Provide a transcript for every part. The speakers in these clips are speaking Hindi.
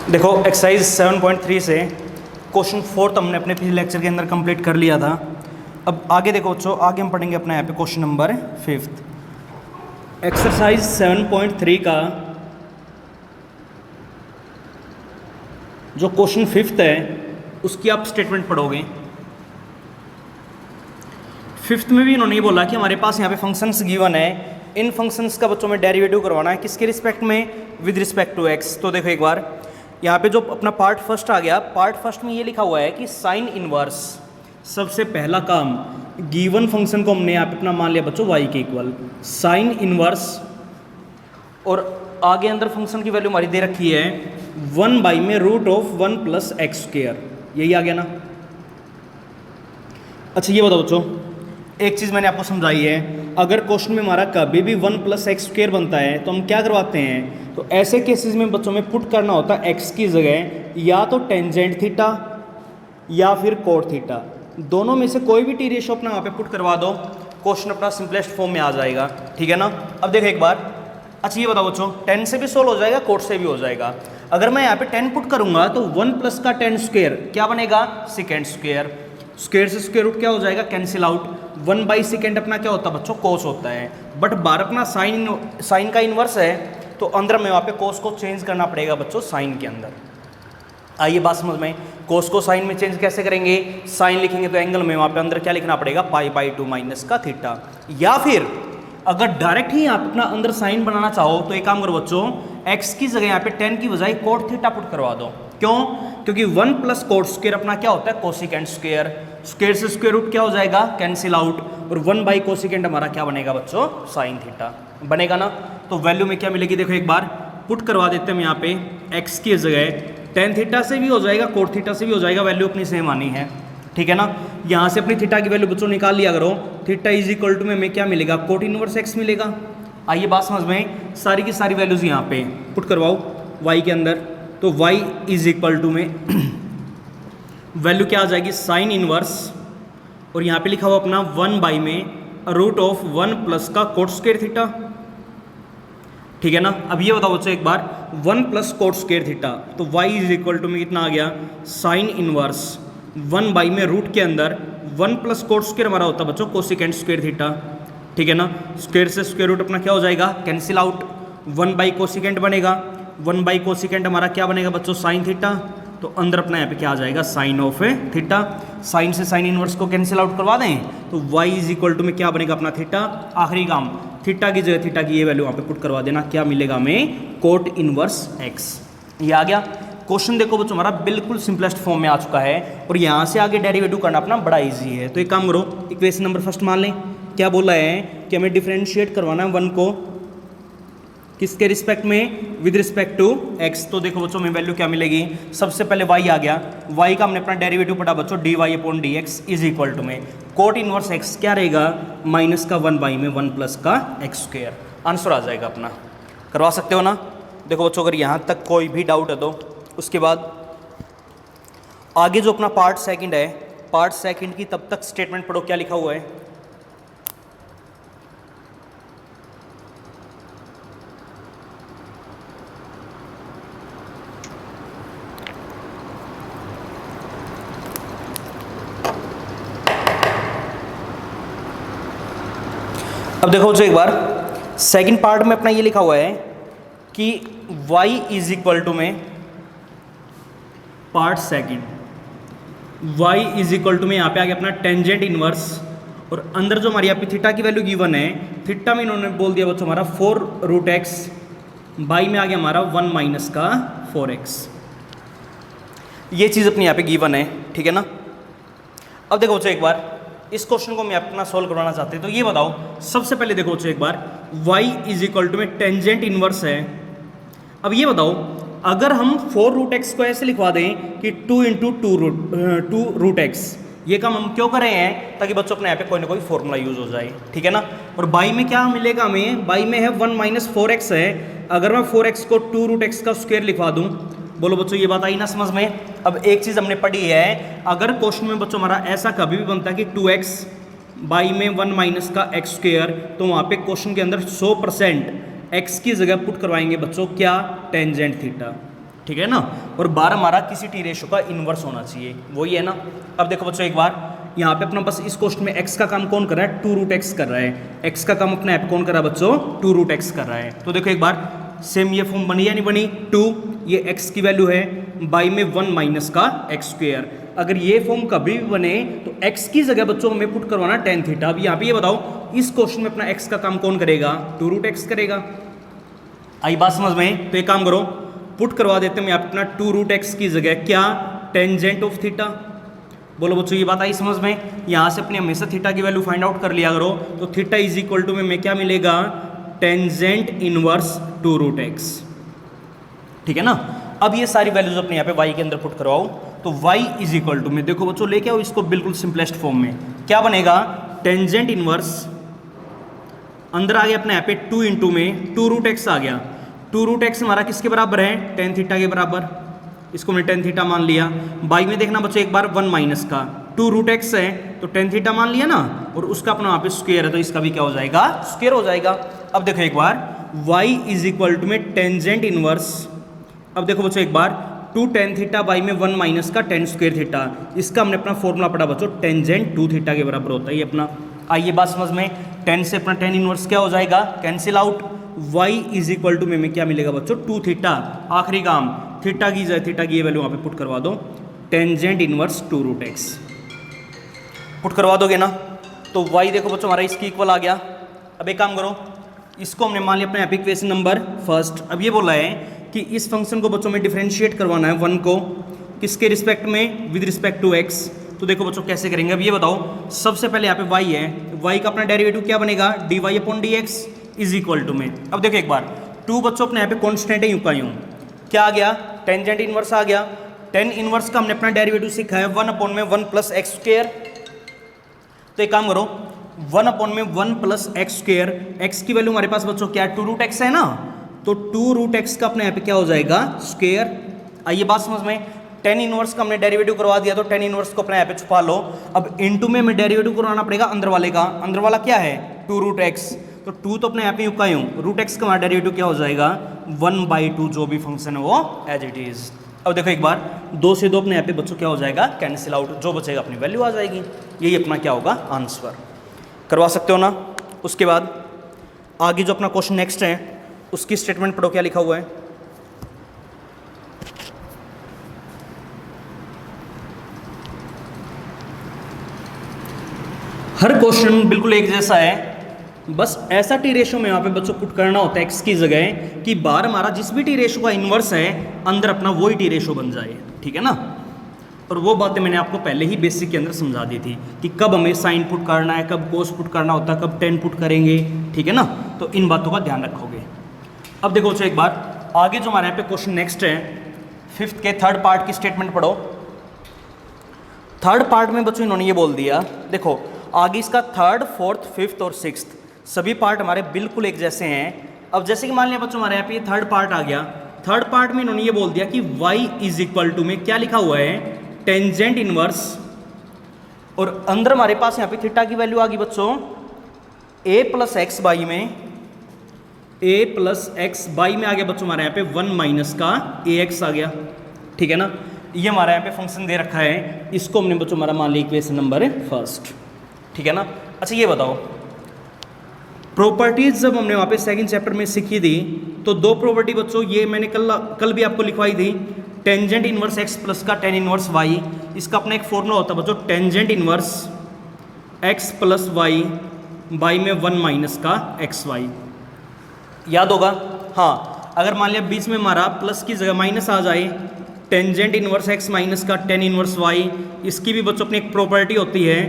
देखो एक्सरसाइज 7.3 से क्वेश्चन 4 हमने अपने पिछले लेक्चर के अंदर कंप्लीट कर लिया था। अब आगे देखो बच्चों, आगे हम पढ़ेंगे अपना यहाँ पे क्वेश्चन नंबर 5। एक्सरसाइज 7.3 का जो क्वेश्चन 5 है उसकी आप स्टेटमेंट पढ़ोगे। 5 में भी इन्होंने ये बोला कि हमारे पास यहाँ पे फंक्शंस गिवन है, इन फंक्शंस का बच्चों में डेरिवेटिव करवाना है किसके रिस्पेक्ट में, विद रिस्पेक्ट टू एक्स। तो देखो एक बार यहाँ पे जो अपना पार्ट फर्स्ट आ गया, पार्ट फर्स्ट में ये लिखा हुआ है कि साइन इनवर्स, सबसे पहला काम गिवन फंक्शन को हमने यहाँ पे अपना मान लिया बच्चों y के इक्वल साइन इनवर्स, और आगे अंदर फंक्शन की वैल्यू हमारी दे रखी है 1 बाई में root of 1 plus x square, यही आ गया ना। अच्छा ये बताओ बच्चों, एक चीज़ मैंने आपको समझाई है, अगर क्वेश्चन में हमारा कभी भी 1 प्लस एक्स स्क्वेयर बनता है तो हम क्या करवाते हैं, तो ऐसे केसेस में बच्चों में पुट करना होता है एक्स की जगह या तो टेंजेंट थीटा या फिर कोट थीटा, दोनों में से कोई भी टी रेशो अपना वहाँ पे पुट करवा दो, क्वेश्चन अपना सिंपलेस्ट फॉर्म में आ जाएगा। ठीक है ना। अब देखो एक बार, अच्छा ये बताओ बच्चों, 10 से भी सोल्व हो जाएगा, कोट से भी हो जाएगा। अगर मैं यहाँ पे 10 पुट करूंगा तो 1 प्लस का 10 स्क्वेयर क्या बनेगा, सेकेंड स्क्वेयर, स्क्वेयर से स्क्वेयर रूट क्या हो जाएगा, कैंसिल आउट। 1 बाई सेकेंड अपना क्या होता है बच्चों, कोस होता है, बट बार अपना साइन का इन्वर्स है तो अंदर में वहाँ पे कोस को चेंज करना पड़ेगा बच्चों साइन के अंदर। आइए बात समझ में, कोस को साइन में चेंज कैसे करेंगे, साइन लिखेंगे तो एंगल में वहाँ पे अंदर क्या लिखना पड़ेगा, पाई/2 माइनस का थीटा। या फिर अगर डायरेक्ट ही आप अपना अंदर साइन बनाना चाहो तो एक काम करो बच्चों, एक्स की जगह यहाँ पे 10 की बजाय कोट थीटा पुट करवा दो। क्यों, क्योंकि 1 प्लस कोट स्क्वेयर अपना क्या होता है, कोसिकेंट स्क्वेयर, स्क्वेयर से स्क्वेयर रूट क्या हो जाएगा, कैंसिल आउट, और 1 बाई कोसिकेंट हमारा क्या बनेगा बच्चों, साइन थीटा बनेगा ना। तो वैल्यू में क्या मिलेगी, देखो एक बार पुट करवा देते हैं हम यहाँ पे, एक्स की जगह टेन थीटा से भी हो जाएगा, कोट थीटा से भी हो जाएगा, वैल्यू अपनी सेम आनी है। ठीक है ना। यहाँ से अपनी थीटा की वैल्यू बच्चों निकाल लिया करो, थीटा इज इक्वल टू में हमें क्या मिलेगा, कोट इनवर्स एक्स मिलेगा। आइए बात समझ में, सारी की सारी वैल्यूज यहाँ पे पुट करवाओ y के अंदर, तो y इज इक्वल टू में वैल्यू क्या आ जाएगी, साइन इनवर्स, और यहाँ पे लिखा हुआ अपना 1 बाई में रूट ऑफ 1 प्लस का कोट स्क्वेयर थीटा। ठीक है ना। अब ये बताओ बच्चों एक बार, 1 प्लस कोट स्क्वेयर थीटा, तो y इज इक्वल टू में कितना आ गया, साइन इनवर्स 1 बाई में रूट के अंदर 1 प्लस कोट स्क्वेयर हमारा होता है बच्चों कोसिकेंट स्क्वेयर थीटा। ठीक है ना। स्क्वेयर से स्क्वेयर रूट अपना क्या हो जाएगा, कैंसिल आउट, 1 बाई कोसिकेंट बनेगा, 1 बाई कोसिकेंट हमारा क्या बनेगा बच्चों, साइन थीटा, तो अंदर अपना यहाँ पे क्या आ जाएगा, साइन ऑफ थीटा। साइन से साइन इनवर्स को कैंसिल आउट करवा दें तो y इज इक्वल टू में क्या बनेगा अपना थीटा। आखिरी काम, थीटा की जगह थीटा की ये वैल्यू वहाँ पे पुट करवा देना, क्या मिलेगा हमें, कोट इनवर्स x। ये आ गया क्वेश्चन। देखो बच्चों हमारा बिल्कुल सिंपलेस्ट फॉर्म में आ चुका है, और यहाँ से आगे डेरिवेटिव करना अपना बड़ा इजी है। तो एक काम करो, इक्वेशन नंबर फर्स्ट मान लें, क्या बोला है कि हमें डिफरेंशिएट करवाना है 1 को किसके रिस्पेक्ट में, विद रिस्पेक्ट टू x। तो देखो बच्चों में वैल्यू क्या मिलेगी, सबसे पहले y आ गया, y का हमने अपना डेरिवेटिव पढ़ा बच्चों dy/dx इज इक्वल टू में कोट इनवर्स x क्या रहेगा, माइनस का 1 बाई में 1 प्लस का एक्स स्क्वेयर। आंसर आ जाएगा अपना, करवा सकते हो ना। देखो बच्चों अगर यहाँ तक कोई भी डाउट है तो उसके बाद आगे जो अपना पार्ट सेकंड है, पार्ट सेकंड की तब तक स्टेटमेंट पढ़ो, क्या लिखा हुआ है। अब देखो बच्चों एक बार सेकंड पार्ट में अपना ये लिखा हुआ है कि y इज इक्वल टू में part second, y is equal to में यहाँ पे आ गया अपना टेंजेंट इनवर्स, और अंदर जो हमारी यहाँ पे थीटा की वैल्यू गिवन है, थीटा में इन्होंने बोल दिया बच्चों हमारा 4 रूट एक्स, बाई में आ गया हमारा 1 माइनस का 4x। ये चीज़ अपनी यहाँ पे गिवन है। ठीक है ना। अब देखो बच्चों एक बार इस क्वेश्चन को मैं अपना सोल्व करवाना चाहते हैं, तो ये बताओ सबसे पहले देखो बच्चों एक बार, y इज इक्वल टू में टेंजेंट इनवर्स है। अब ये बताओ अगर हम 4 रूट एक्स को ऐसे लिखवा दें कि 2 इंटू 2 रूट एक्स, ये काम हम क्यों कर रहे हैं, ताकि बच्चों अपने यहाँ पे कोई ना कोई फॉर्मूला यूज हो जाए। ठीक है ना। और बाई में क्या मिलेगा हमें, बाई में है 1 माइनस 4x है, अगर मैं 4x को 2 रूट एक्स का स्क्वायर लिखवा दूँ, बोलो बच्चों ये बात आई ना समझ में। अब एक चीज़ हमने पढ़ी है, अगर क्वेश्चन में बच्चों हमारा ऐसा कभी भी बनता है कि 2x बाई में 1 माइनस का एक्स स्क्वेयर, तो वहाँ पे क्वेश्चन के अंदर 100% x की जगह पुट करवाएंगे बच्चों क्या, टेंजेंट थीटा। ठीक है ना। और बार हमारा किसी टी रेशो का इन्वर्स होना चाहिए, वही है ना। अब देखो बच्चों एक बार यहाँ पे अपना बस इस क्वेश्चन में x का काम कौन कर रहा है, 2 रूट x कर रहा है। x का काम अपने ऐप कौन कर रहा है बच्चों, 2 रूट x कर रहा है। तो देखो एक बार सेम ये फॉर्म बनी या नहीं बनी, 2 ये x की वैल्यू है, बाई में 1 माइनस का x स्क्वायर। अगर ये फॉर्म कभी भी बने तो x की जगह बच्चों हमें पुट करवाना tan थीटा। अब यहाँ पे ये बताओ इस क्वेश्चन में अपना x का काम कौन करेगा, 2 रूट x करेगा। आई बात समझ में। तो एक काम करो, पुट करवा देते हैं यहाँ पे अपना 2 रूट x की जगह क्या, टेंजेंट ऑफ थीटा। बोलो बच्चों ये बात आई समझ में। यहाँ से अपने हमेशा थीटा की वैल्यू फाइंड आउट कर लिया करो। तो थीटा इज इक्वल टू में क्या मिलेगा, टेंजेंट इनवर्स 2 रूट x, ठीक है ना। अब ये सारी वैल्यूज अपने यहाँ पे y के अंदर पुट करवाओ। तो y इज इक्वल टू में देखो बच्चों लेके आओ इसको बिल्कुल सिंपलेस्ट फॉर्म में, क्या बनेगा, टेंजेंट इनवर्स अंदर आ गया अपने यहाँ पे 2 इंटू में 2 रूट x आ गया। 2 रूट x हमारा किसके बराबर है, tan थीटा के बराबर, इसको मैंने tan थीटा मान लिया। बाई में देखना बच्चों एक बार 1 माइनस का 2 रूट x है तो tan थीटा मान लिया ना, और उसका अपना वहाँ पे स्क्वायर है तो इसका भी क्या हो जाएगा, स्क्वायर हो जाएगा। अब देखो एक बार y इज इक्वल टू में टेंजेंट इनवर्स, अब देखो बच्चों एक बार 2 tan थीटा बाई में 1 माइनस का tan स्क्वायर थीटा, इसका हमने अपना फॉर्मूला पढ़ा बच्चों, टेंजेंट 2 थीटा के बराबर होता है ये अपना। आइए बात समझ में, 10 से अपना tan इनवर्स क्या हो जाएगा, cancel out. y is equal to में क्या मिलेगा बच्चों, 2 थीटा। आखिरी काम थीटा की जाए, थीटा की ये वैल्यू वहाँ पे पुट करवा दो, tangent inverse 2 root x put करवा दोगे ना। तो y देखो बच्चों हमारा इसकी इक्वल आ गया। अब एक काम करो, इसको हमने मान लिया अपना एपिक इक्वेशन नंबर फर्स्ट। अब ये बोला है कि इस फंक्शन को बच्चों में डिफरेंशिएट करवाना है 1 को, किसके रिस्पेक्ट में, विद रिस्पेक्ट टू x। तो देखो बच्चों कैसे करेंगे, अब ये बताओ। सबसे पहले यहाँ पे y है, y का अपना डेरिवेटिव क्या बनेगा, dy upon dx is equal to में। अब देखो एक बार 2 बच्चों अपने यहाँ पे कॉन्स्टेंट है, यूं का यूं क्या आ गया, टेंजेंट इनवर्स आ गया। tan इनवर्स का हमने अपना डेरिवेटिव सीखा है 1 अपॉन में 1 प्लस एक्स स्क्वायर। तो एक काम करो, 1 अपॉन में 1 प्लस एक्स स्क्वायर, एक्स की वैल्यू हमारे पास बच्चों क्या है, 2 रूट एक्स है ना, तो 2 रूट एक्स का अपने यहाँ पे क्या हो जाएगा, स्क्वायर। आइए बात समझ में, tan इनवर्स का हमने डेरिवेटिव करवा दिया तो tan इनवर्स को अपने यहाँ पे छुपा लो। अब इनटू में हमें डेरिवेटिव करवाना पड़ेगा अंदर वाले का, अंदर वाला क्या है, 2 रूट एक्स। तो 2 तो अपने यहाँ पे यूं का यूं, रूट एक्स का हमारा डेरिवेटिव क्या हो जाएगा, 1/2 जो भी फंक्शन है वो एज इट इज। अब देखो एक बार 2 से 2 अपने यहाँ पे बच्चों क्या हो जाएगा, कैंसिल आउट, जो बचेगा अपनी वैल्यू आ जाएगी। यही अपना क्या होगा, आंसर। करवा सकते हो ना। उसके बाद आगे जो अपना क्वेश्चन नेक्स्ट है उसकी स्टेटमेंट पढ़ो, क्या लिखा हुआ है। हर क्वेश्चन बिल्कुल एक जैसा है, बस ऐसा टी रेशो में यहाँ पे बच्चों पुट करना होता है x की जगह कि बार हमारा जिस भी टी रेशो का इन्वर्स है अंदर अपना वही टी रेशो बन जाए, ठीक है ना। और वो बातें मैंने आपको पहले ही बेसिक के अंदर समझा दी थी कि कब हमें साइन पुट करना है, कब कोस पुट करना होता है, कब टेन पुट करेंगे, ठीक है ना। तो इन बातों का ध्यान रखोगे। अब देखो बच्चों एक बार आगे जो हमारे यहाँ पे क्वेश्चन नेक्स्ट है 5th के 3rd पार्ट की स्टेटमेंट पढ़ो। 3rd पार्ट में बच्चों इन्होंने ये बोल दिया, देखो आगे इसका 3rd, 4th, 5th और 6th सभी पार्ट हमारे बिल्कुल एक जैसे हैं। अब जैसे कि मान लिया बच्चों हमारे यहाँ पे 3rd पार्ट आ गया, 3rd पार्ट में इन्होंने ये बोल दिया कि y इज इक्वल टू में क्या लिखा हुआ है, टेंजेंट इनवर्स, और अंदर हमारे पास यहाँ पे थीटा की वैल्यू आ गई बच्चों a प्लस एक्स बाई में, a प्लस एक्स बाई में आ गया बच्चों हमारे यहाँ पे 1 माइनस का ax आ गया, ठीक है ना। ये हमारा यहाँ पे फंक्शन दे रखा है, इसको हमने बच्चों हमारा मान लिया इक्वेशन नंबर फर्स्ट, ठीक है ना। अच्छा ये बताओ प्रॉपर्टीज जब हमने वहाँ पे सेकंड चैप्टर में सीखी थी तो 2 प्रॉपर्टी बच्चों ये मैंने कल भी आपको लिखवाई थी, टेंजेंट इनवर्स x प्लस का टेन इनवर्स y, इसका अपना एक फॉर्मूला होता है बच्चों, tangent inverse x plus y by में 1 माइनस का xy, याद होगा। हाँ, अगर मान लिया बीच में हमारा प्लस की जगह माइनस आ जाए, टेंजेंट इनवर्स x माइनस का टेन इनवर्स y, इसकी भी बच्चों अपनी एक प्रॉपर्टी होती है,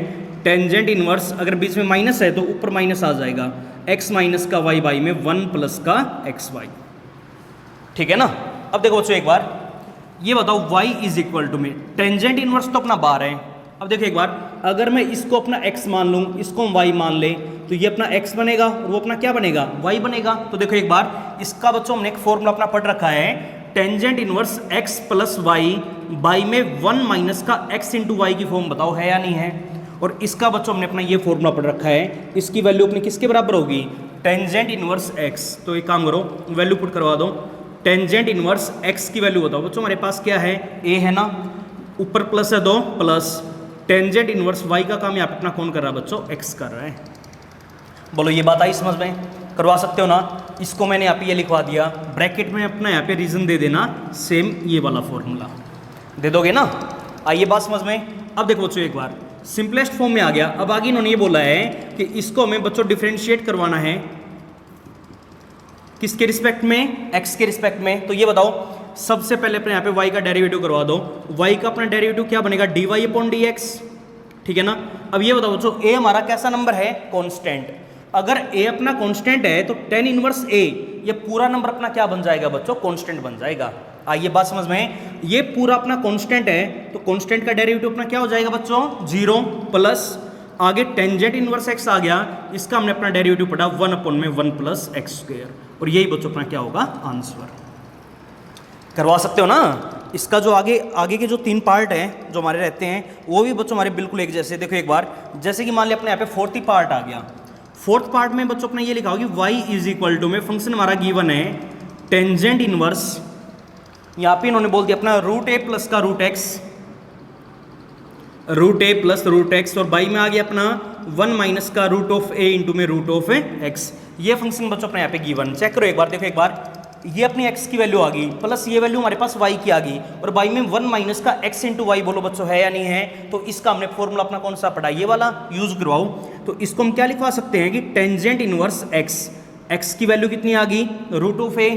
टेंजेंट इनवर्स अगर बीच में माइनस है तो ऊपर माइनस आ जाएगा, x माइनस का y बाई में 1 प्लस का xy, ठीक है ना। अब देखो बच्चों एक बार ये बताओ y इज इक्वल टू में टेंजेंट इनवर्स तो अपना बार है। अब देखो एक बार अगर मैं इसको अपना x मान लूँ, इसको हम y मान ले, तो ये अपना x बनेगा और वो अपना क्या बनेगा, y बनेगा। तो देखो एक बार इसका बच्चों हमने एक फॉर्मूला अपना पढ़ रखा है, tangent inverse x plus y by में 1 माइनस का x इंटू वाई की फॉर्म बताओ है या नहीं है। और इसका बच्चों हमने अपना ये फॉर्मूला पढ़ रखा है, इसकी वैल्यू अपनी किसके बराबर होगी, टेंजेंट इनवर्स x। तो एक काम करो वैल्यू पुट करवा दो, टेंजेंट इनवर्स एक्स की वैल्यू बताओ बच्चों। हमारे पास क्या है, ए है ना, ऊपर प्लस है 2 प्लस टेंजेंट इनवर्स वाई का काम यहाँ पे अपना कौन कर रहा है बच्चों, एक्स कर रहा है। बोलो ये बात आई समझ में, करवा सकते हो ना। इसको मैंने यहाँ पे ये लिखवा दिया, ब्रैकेट में अपना यहाँ पे रीजन दे देना, सेम ये वाला फॉर्मूला दे दोगे ना। आइए बात समझ में। अब देखो बच्चों एक बार सिंपलेस्ट फॉर्म में आ गया। अब आगे इन्होंने ये बोला है कि इसको हमें बच्चों डिफरेंशिएट करवाना है किसके रिस्पेक्ट में, एक्स के रिस्पेक्ट में। तो ये बताओ, सबसे पहले अपने यहाँ पे y का डेरिवेटिव करवा दो। y का अपना डेरिवेटिव क्या बनेगा, dy अपॉन dx, ठीक है ना। अब ये बताओ बच्चों, a हमारा कैसा नंबर है, कांस्टेंट। अगर a अपना कांस्टेंट है तो tan इनवर्स a ये पूरा नंबर अपना क्या बन जाएगा बच्चों, कांस्टेंट बन जाएगा। आइए बात समझ में, ये पूरा अपना कांस्टेंट है तो कांस्टेंट का डेरिवेटिव अपना क्या हो जाएगा बच्चों, 0 प्लस आगे टेंजेंट इनवर्स x आ गया, इसका हमने अपना डेरिवेटिव पढ़ा 1 अपॉन में 1 प्लस एक्स स्क्वायर, और यही बच्चों अपना क्या होगा, आंसर। करवा सकते हो ना। इसका जो आगे के जो 3 पार्ट हैं जो हमारे रहते हैं वो भी बच्चों हमारे बिल्कुल एक जैसे। देखो एक बार, जैसे कि मान लिया अपने यहाँ पे 4th पार्ट आ गया। 4th पार्ट में बच्चों अपने ये लिखा होगी y इज इक्वल टू में फंक्शन हमारा गिवन है टेंजेंट इनवर्स, यहाँ पे इन्होंने बोल दिया अपना रूट ए प्लस का रूट एक्स, रूट ए प्लस रूट एक्स, और बाई में आ गया अपना 1 माइनस का रूट ऑफ ए इंटू में रूट ऑफ एक्स। ये फंक्शन बच्चों अपने यहाँ पे गिवन। चेक करो एक बार, देखो एक बार, ये अपनी x की वैल्यू आ गई प्लस ये वैल्यू हमारे पास y की आ गई, और y में 1 माइनस का x इंटू वाई, बोलो बच्चों है या नहीं है। तो इसका हमने फॉर्मूला अपना कौन सा पढ़ा, ये वाला यूज करवाओ। तो इसको हम क्या लिखवा सकते हैं कि टेंजेंट इनवर्स x की वैल्यू कितनी आ गई, रूट ऑफ ए,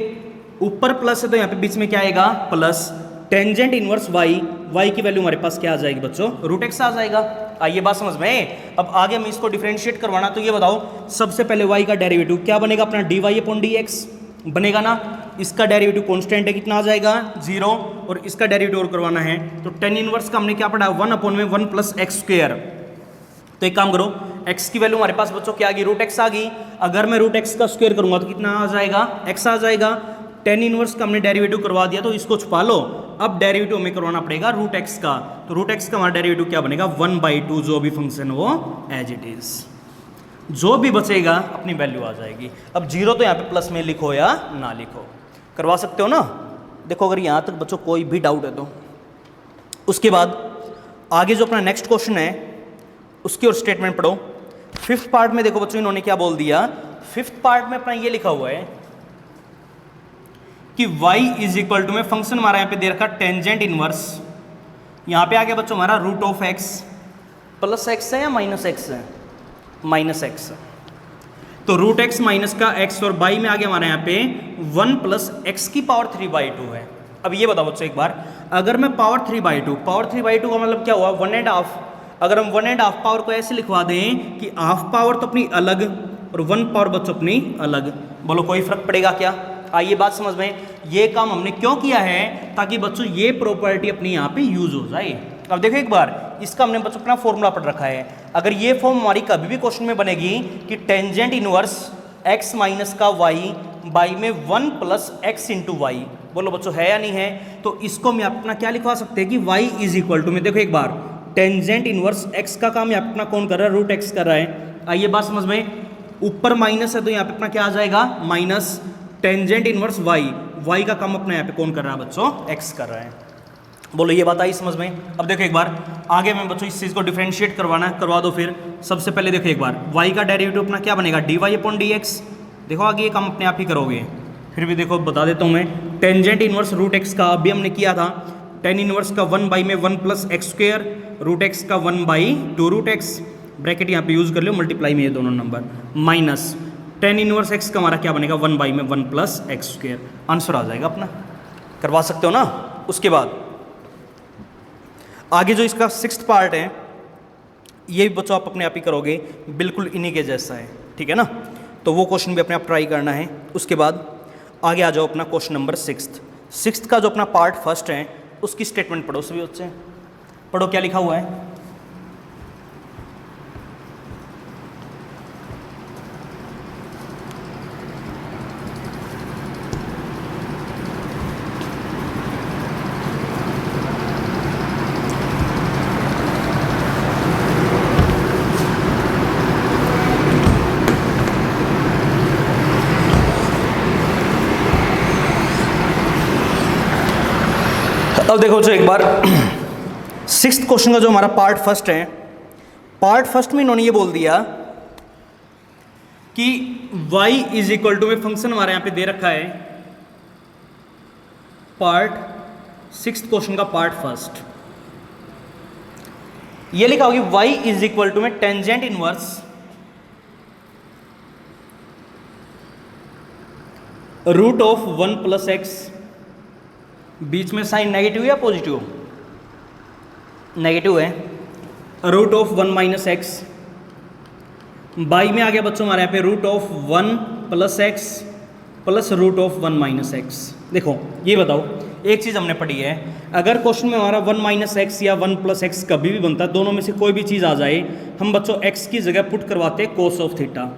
ऊपर प्लस है तो यहाँ पे बीच में क्या आएगा, प्लस टेंजेंट इनवर्स y की वैल्यू हमारे पास क्या आ जाएगी बच्चों, रूट x आ जाएगा। आइए बात समझ में। अब आगे हम इसको डिफरेंशिएट करवाना, तो ये बताओ सबसे पहले y का डेरिवेटिव क्या बनेगा अपना, dy अपॉन dx बनेगा ना। इसका डेरिवेटिव कांस्टेंट है, कितना आ जाएगा, 0, और इसका डेरिवेटिव और करवाना है तो टेन इनवर्स का हमने क्या पढ़ा, 1 अपॉन में 1 प्लस एक्स स्क्वायर। तो एक काम करो, x की वैल्यू हमारे पास बच्चों क्या आ गई, रूट x आ गई। अगर मैं रूट x का स्क्वायर करूंगा तो कितना आ जाएगा, x आ जाएगा। टेन इनवर्स का हमने डेरिवेटिव करवा दिया तो इसको छुपा लो। अब डेरिवेटिव हमें करवाना पड़ेगा रूट x का, तो रूट x का हमारा डेरिवेटिव क्या बनेगा, 1/2, जो भी फंक्शन हो एज इट इज, जो भी बचेगा अपनी वैल्यू आ जाएगी। अब 0 तो यहाँ पे प्लस में लिखो या ना लिखो, करवा सकते हो ना। देखो अगर यहाँ तक बच्चों कोई भी डाउट है तो उसके बाद आगे जो अपना नेक्स्ट क्वेश्चन है उसकी और स्टेटमेंट पढ़ो। 5th पार्ट में देखो बच्चों इन्होंने क्या बोल दिया, 5th पार्ट में अपना ये लिखा हुआ है कि y इज इक्वल टू में फंक्शन हमारा यहाँ पे दे रखा टेंजेंट इनवर्स, यहाँ पे आ गया बच्चों हमारा root of x, plus x है या माइनस x है, माइनस x। तो रूट x माइनस का x, और बाई में आ गया हमारे यहाँ पे 1 प्लस एक्स की पावर 3/2 है। अब ये बताओ बच्चों एक बार, अगर मैं पावर 3/2 का मतलब क्या हुआ, 1.5। अगर हम 1.5 पावर को ऐसे लिखवा दें कि हाफ पावर तो अपनी अलग और 1 पावर बच्चों अपनी अलग, बोलो कोई फर्क पड़ेगा क्या। आइए बात समझ में, ये काम हमने क्यों किया है, ताकि बच्चों ये प्रॉपर्टी अपनी यहाँ पे यूज हो जाए। अब देखो एक बार, इसका हमने बच्चों अपना फॉर्मूला पढ़ रखा है। अगर ये फॉर्म हमारी कभी भी क्वेश्चन में बनेगी कि टेंजेंट इनवर्स x माइनस का y बाई में 1 प्लस एक्स इंटू वाई, बोलो बच्चों है या नहीं है। तो इसको हम अपना क्या लिखवा सकते हैं कि y इज इक्वल टू में, देखो एक बार, टेंजेंट इनवर्स x का काम यहाँ पे अपना कौन कर रहा है, रूट x कर रहा है। आइए बात समझ में, ऊपर माइनस है तो यहाँ पे अपना क्या आ जाएगा, माइनस टेंजेंट इनवर्स y का काम अपना यहाँ पे कौन कर रहा है बच्चों, x कर रहा है। बोलो ये बात आई समझ में। अब देखो एक बार आगे में बच्चों इस चीज़ को डिफरेंशिएट करवाना है, करवा दो फिर। सबसे पहले देखो एक बार, y का डेरिवेटिव अपना क्या बनेगा, dy अपॉन dx। देखो आगे ये काम अपने आप ही करोगे, फिर भी देखो बता देता हूँ मैं। टेंजेंट इनवर्स रूट x का अभी हमने किया था, टेन इनवर्स का 1 बाई में 1 plus x square, root x का 1/2 रूट x, ब्रैकेट यहाँ पे यूज कर लो, मल्टीप्लाई में ये दोनों number, minus ten inverse x का हमारा क्या बनेगा, 1 बाई में 1 प्लस एक्स स्क्वायर। आंसर आ जाएगा अपना, करवा सकते हो ना। उसके बाद आगे जो इसका 6th पार्ट है ये भी बच्चों आप अपने आप ही करोगे, बिल्कुल इन्हीं के जैसा है, ठीक है ना। तो वो क्वेश्चन भी अपने आप ट्राई करना है। उसके बाद आगे आ जाओ अपना क्वेश्चन नंबर 6th का जो अपना पार्ट फर्स्ट है उसकी स्टेटमेंट पढ़ो सभी बच्चे, पढ़ो क्या लिखा हुआ है। अब देखो जो एक बार सिक्स्थ क्वेश्चन का जो हमारा पार्ट फर्स्ट है, पार्ट फर्स्ट में इन्होंने ये बोल दिया कि y इज इक्वल टू में फंक्शन हमारे यहाँ पे दे रखा है, पार्ट सिक्स्थ क्वेश्चन का पार्ट फर्स्ट ये लिखा होगी y इज इक्वल टू में tangent inverse root of 1 plus x, बीच में साइन नेगेटिव या पॉजिटिव, नेगेटिव है, root of 1 minus x, by में आ गया बच्चों हमारे यहाँ पे root of 1 plus x plus root of 1 minus x. देखो ये बताओ, एक चीज़ हमने पढ़ी है, अगर क्वेश्चन में हमारा 1 माइनस एक्स या 1 प्लस एक्स कभी भी बनता है, दोनों में से कोई भी चीज़ आ जाए, हम बच्चों एक्स की जगह पुट करवाते हैं कोस ऑफ थीटा,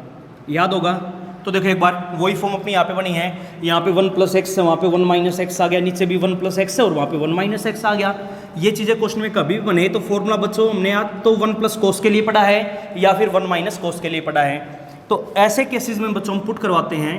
याद होगा। तो देखो एक बार वही फॉर्म अपनी यहाँ पे बनी है, यहाँ पे 1 प्लस एक्स है, वहाँ पे 1 माइनस एक्स आ गया, नीचे भी 1 प्लस एक्स है और वहाँ पे 1 माइनस एक्स आ गया। ये चीज़ें क्वेश्चन में कभी भी बने तो फॉर्मूला बच्चों हमने या तो 1 प्लस कोस के लिए पढ़ा है या फिर 1 माइनस कोस के लिए पढ़ा है। तो ऐसे केसेस में बच्चों हम पुट करवाते हैं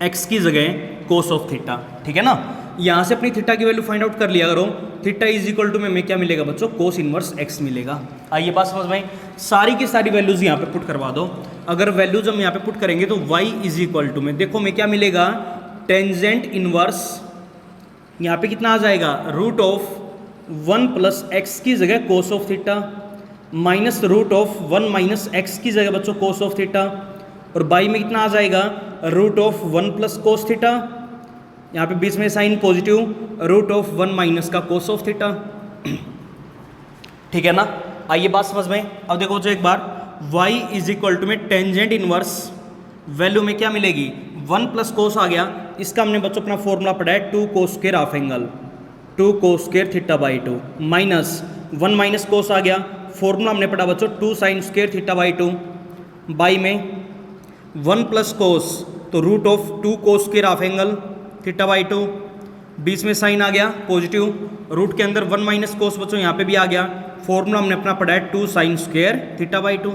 एक्स की जगह कोस ऑफ थीटा, ठीक है ना। यहाँ से अपनी थीटा की वैल्यू फाइंड आउट कर लिया करो, थीटा इज इक्वल टू में हमें क्या मिलेगा बच्चों, कोस इनवर्स एक्स मिलेगा। आइए बात समझ में, सारी की सारी वैल्यूज यहाँ पे पुट करवा दो। अगर वैल्यूज हम यहाँ पे पुट करेंगे तो y इज इक्वल टू में देखो हमें क्या मिलेगा, टेंजेंट इनवर्स यहाँ पे कितना आ जाएगा, रूट ऑफ 1 प्लस एक्स की जगह cos of theta minus root of 1 minus x की जगह बच्चों कोस ऑफ थीटा, और बाई में कितना आ जाएगा, root of 1 plus cos theta, यहाँ पे बीच में sine positive, root of 1 minus का कोस ऑफ थीटा, ठीक है ना। आइए बात समझ में, अब देखो जो एक बार y इज इक्वल टू में टेंजेंट इनवर्स वैल्यू में क्या मिलेगी, 1 प्लस कोस आ गया, इसका हमने बच्चों अपना फॉर्मूला पढ़ा है 2 cos square half angle, 2 cos square theta by 2 minus 1 minus cos आ गया, फॉर्मूला हमने पढ़ा बच्चों 2 sine square theta by 2, by में 1 प्लस कोस तो root of 2 cos square half angle theta by 2, बीच में साइन आ गया पॉजिटिव, रूट के अंदर 1 माइनस कोस बच्चों यहाँ पे भी आ गया, फॉर्मूला हमने अपना पढ़ा है 2 sine square theta by 2,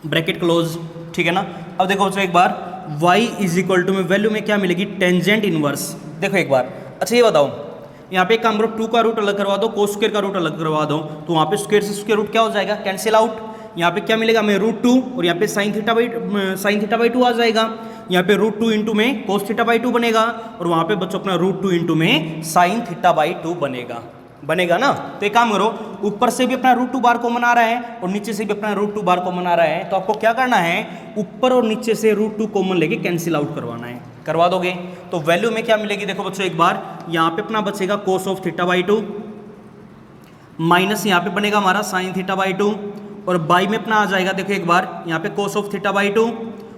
bracket close, ठीक है ना। अब देखो बच्चों एक बार y इज इक्वल टू में वैल्यू में क्या मिलेगी, टेंजेंट इनवर्स। देखो एक बार, अच्छा ये बताओ, यहाँ पे एक काम करो, 2 का रूट अलग करवा दो, कोस स्क्वायर का रूट अलग करवा दो, तो वहाँ पे स्क्वायर से स्क्वायर रूट क्या हो जाएगा, कैंसिल आउट। यहाँ पे क्या मिलेगा हमें, रूट 2, और यहाँ पे साइन थीटा बाई 2 आ जाएगा, यहाँ पे रूट 2 इंटू में कोस थीटा बाई 2 बनेगा, और वहाँ पे बच्चों अपना रूट 2 इंटू में साइन थीटा बाई 2 बनेगा ना। तो एक काम करो, ऊपर से भी अपना रूट 2 बार कॉमन आ रहा है और नीचे से भी अपना रूट 2 बार कॉमन आ रहा है, तो आपको क्या करना है, ऊपर और नीचे से रूट 2 कॉमन लेके कैंसिल आउट करवाना है, करवा दोगे तो वैल्यू में क्या मिलेगी, देखो बच्चों एक बार यहाँ पे अपना बचेगा कोस ऑफ थीटा बाई 2 माइनस यहाँ पे बनेगा हमारा साइन थीटा बाई 2, और बाई में अपना आ जाएगा, देखो एक बार यहाँ पे कोस ऑफ थीटा बाई 2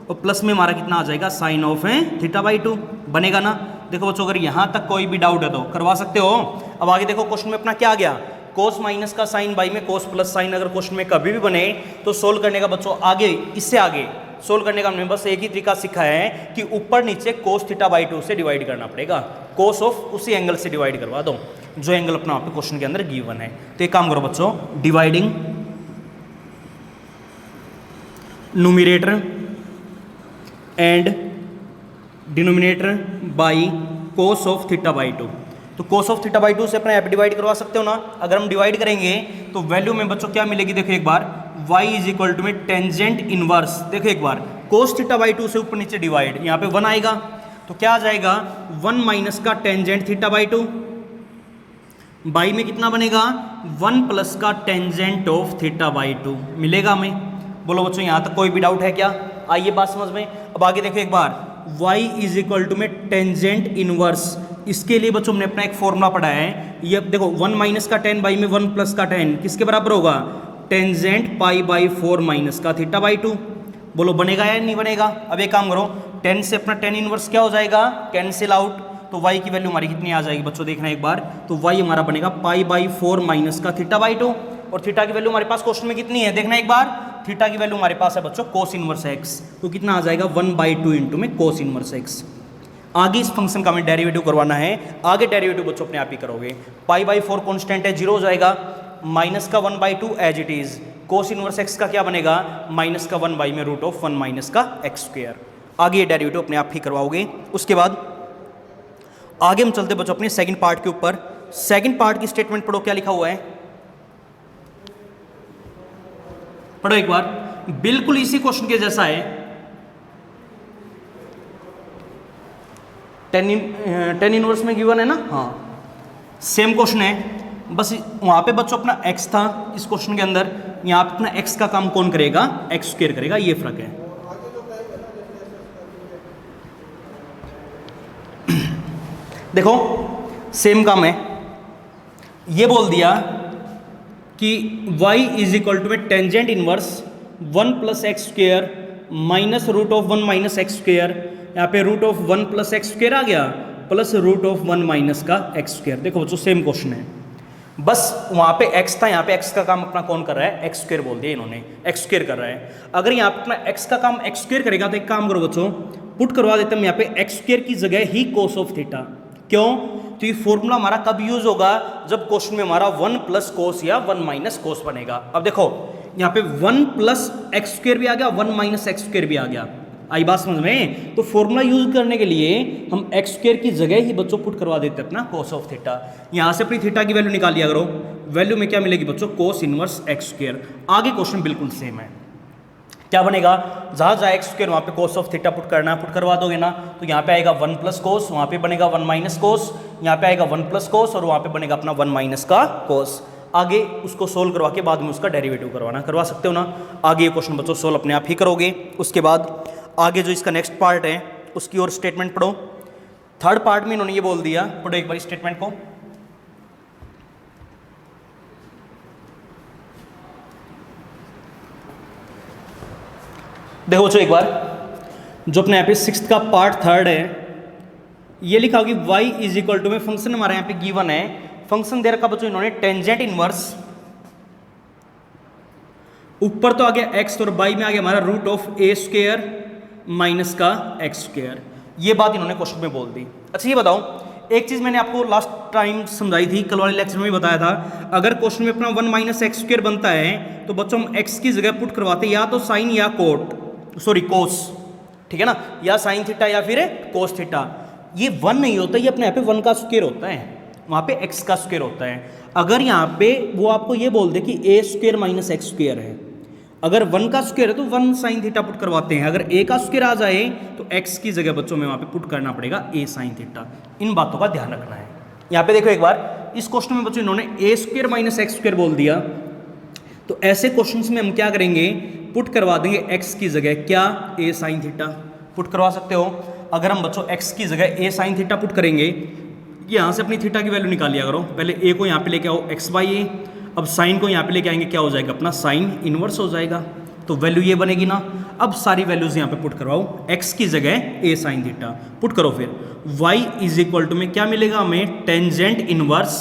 और प्लस में हमारा कितना आ जाएगा, साइन ऑफ थीटा बाई 2 बनेगा ना। देखो बच्चों अगर यहाँ तक कोई भी डाउट है तो करवा सकते हो। अब आगे देखो क्वेश्चन में अपना क्या आ गया, कोस माइनस का साइन बाई में कोस प्लस साइन, अगर क्वेश्चन में कभी भी बने तो सोल्व करने का बच्चों आगे, इससे आगे सोल्व करने का हमने बस एक ही तरीका सीखा है कि ऊपर नीचे कोस थीटा बाई 2 से डिवाइड करना पड़ेगा, कोस ऑफ उसी एंगल से डिवाइड करवा दो जो एंगल अपना आपके क्वेश्चन के अंदर गिवन है। तो एक काम करो बच्चों, dividing numerator and denominator by cos of theta by 2, तो कोस ऑफ थीटा बाई 2 से अपना यहाँ पे डिवाइड करवा सकते हो ना। अगर हम डिवाइड करेंगे तो वैल्यू में बच्चों क्या मिलेगी, देखो एक बार y इज इक्वल टू में टेंजेंट इनवर्स, देखो एक बार कोस थीटा बाई 2 से ऊपर नीचे डिवाइड, यहाँ पे 1 आएगा तो क्या आ जाएगा, 1 माइनस का टेंजेंट थीटा बाई 2, बाई में कितना बनेगा, 1 प्लस का टेंजेंट ऑफ थीटा बाई 2 मिलेगा हमें। बोलो बच्चों यहाँ तक कोई भी डाउट है क्या, आइए बात समझ में। अब आगे देखो एक बार y इज इक्वल टू में टेंजेंट इनवर्स, इसके लिए बच्चों हमने अपना एक फॉर्मूला पढ़ा है, ये देखो 1 माइनस का 10 बाई में 1 प्लस का 10 किसके बराबर होगा, टेंजेंट पाई बाई 4 माइनस का थीटा बाई 2। बोलो बनेगा या नहीं बनेगा। अब एक काम करो, 10 से अपना 10 इनवर्स क्या हो जाएगा, कैंसिल आउट, तो y की वैल्यू हमारी कितनी आ जाएगी बच्चों, देखना एक बार, तो y हमारा बनेगा पाई बाई 4 माइनस का थीटा बाई 2, और थीटा की वैल्यू हमारे पास क्वेश्चन में कितनी है, देखना एक बार, थीटा की वैल्यू हमारे पास है बच्चों कोस इनवर्स एक्स, तो कितना आ जाएगा 1/2 इंटू में कोस इनवर्स एक्स। आगे इस फंक्शन का हमें डेरिवेटिव करवाना है, आगे डेरिवेटिव बच्चों अपने आप ही करोगे, पाई बाई 4 कॉन्स्टेंट है 0 हो जाएगा, माइनस का 1/2 as it is, cos inverse x का क्या बनेगा, माइनस का 1 बाई में रूट ऑफ 1 माइनस का एक्स स्क्वायर। आगे ये डेरिवेटिव अपने आप ही करवाओगे। उसके बाद आगे हम चलते बच्चों अपने सेकंड पार्ट के ऊपर। सेकंड पार्ट की स्टेटमेंट पढ़ो, क्या लिखा हुआ है, पढ़ो एक बार, बिल्कुल इसी क्वेश्चन के जैसा है। टेन इनवर्स में गिवन है ना, हाँ सेम क्वेश्चन है, बस वहां पे बच्चों अपना x था इस क्वेश्चन के अंदर, यहाँ पे अपना x का काम कौन करेगा, एक्स स्क्वायर करेगा, ये फर्क है। देखो सेम काम है, ये बोल दिया कि y इज इक्वल टू में tangent inverse 1 plus x square minus root of 1 minus x square, यहाँ पे root of 1 plus x square आ गया प्लस रूट ऑफ 1 माइनस का एक्स स्क्वेयर। देखो बच्चों सेम क्वेश्चन है, बस वहाँ पे x था, यहाँ पे x का काम अपना कौन कर रहा है, एक्स स्क्वेयर बोल दिया इन्होंने, एक्स स्क्वेयर कर रहा है। अगर यहाँ पे अपना x का काम एक्स स्क्वेयर करेगा तो एक काम करो बच्चों, पुट करवा देते हैं यहाँ पे एक्स स्क्वेयर की जगह ही कोस ऑफ थीटा। क्यों, तो ये फॉर्मूला हमारा कब यूज होगा, जब क्वेश्चन में हमारा 1 प्लस कोस या 1 माइनस कोस बनेगा। अब देखो यहाँ पे 1 प्लस एक्स स्क्वेयर भी आ गया, 1 माइनस एक्स स्क्वेयर भी आ गया, आई बात समझ में। तो फॉर्मूला यूज करने के लिए हम एक्स स्क्वेयर की जगह ही बच्चों पुट करवा देते हैं अपना कोस ऑफ थीटा। यहाँ से अपनी थीटा की वैल्यू निकाल लिया करो, वैल्यू में क्या मिलेगी बच्चों, कोस इनवर्स एक्स स्क्वेयर। आगे क्वेश्चन बिल्कुल सेम है, क्या बनेगा, जहाँ जहाँ एक्स स्क्वेयर वहाँ पे कोस ऑफ थीटा पुट करना है, पुट करवा दोगे ना, तो यहाँ पे आएगा 1 प्लस कोस, वहाँ पे बनेगा 1 माइनस कोस, यहाँ पे आएगा 1 प्लस कोस और वहाँ पे बनेगा अपना 1 माइनस का कोस। आगे उसको सोल्व करवा के बाद में उसका डेरिवेटिव करवाना, करवा सकते हो ना। आगे ये क्वेश्चन बच्चों सोल्व अपने आप ही करोगे। उसके बाद आगे जो इसका नेक्स्ट पार्ट है उसकी और स्टेटमेंट पढ़ो। थर्ड पार्ट में इन्होंने ये बोल दिया, पढ़ो एक बार स्टेटमेंट को। देखो बच्चों एक बार, जो अपने यहाँ पे सिक्स्थ का पार्ट थर्ड है, ये लिखा होगी y इज इक्वल टू में फंक्शन हमारे यहाँ पे गिवन है, फंक्शन दे रखा बच्चों इन्होंने टेंजेंट इनवर्स, ऊपर तो आ गया x और y में आ गया हमारा root of a square minus का एक्स स्क्वायर। ये बात इन्होंने क्वेश्चन में बोल दी। अच्छा ये बताओ, एक चीज मैंने आपको लास्ट टाइम समझाई थी, कल वाले लेक्चर में भी बताया था, अगर क्वेश्चन में अपना 1 माइनस एक्स स्क्वायर बनता है तो बच्चों हम x की जगह पुट करवाते या तो साइन या कोस, ठीक है ना, या साइन थीटा या फिर कोस थीटा। ये 1 नहीं होता, ये अपने यहाँ पे 1 का स्क्वायर होता है, वहाँ पे x का स्क्वायर होता है। अगर यहाँ पे वो आपको ये बोल दे कि a square minus x square है, अगर 1 का स्क्वायर है तो 1 साइन थीटा पुट करवाते हैं, अगर a का स्क्वायर आ जाए तो x की जगह बच्चों में वहाँ पे पुट करना पड़ेगा a साइन थीटा। इन बातों का ध्यान रखना है। यहाँ पे देखो एक बार, इस क्वेश्चन में बच्चों इन्होंने a square minus x square बोल दिया, तो ऐसे क्वेश्चंस में हम क्या करेंगे, पुट करवा देंगे x की जगह क्या, a साइन थीटा पुट करवा सकते हो। अगर हम बच्चों x की जगह a साइन थीटा पुट करेंगे, यहाँ से अपनी थीटा की वैल्यू निकाल लिया करो, पहले a को यहाँ पे लेके आओ x बाई ए, अब साइन को यहाँ पे लेके आएंगे, क्या हो जाएगा अपना साइन इनवर्स हो जाएगा, तो वैल्यू ये बनेगी ना। अब सारी वैल्यूज यहाँ पे पुट करवाओ, x की जगह a साइन थीटा पुट करो, फिर y इज इक्वल टू में क्या मिलेगा हमें, टेंजेंट इनवर्स,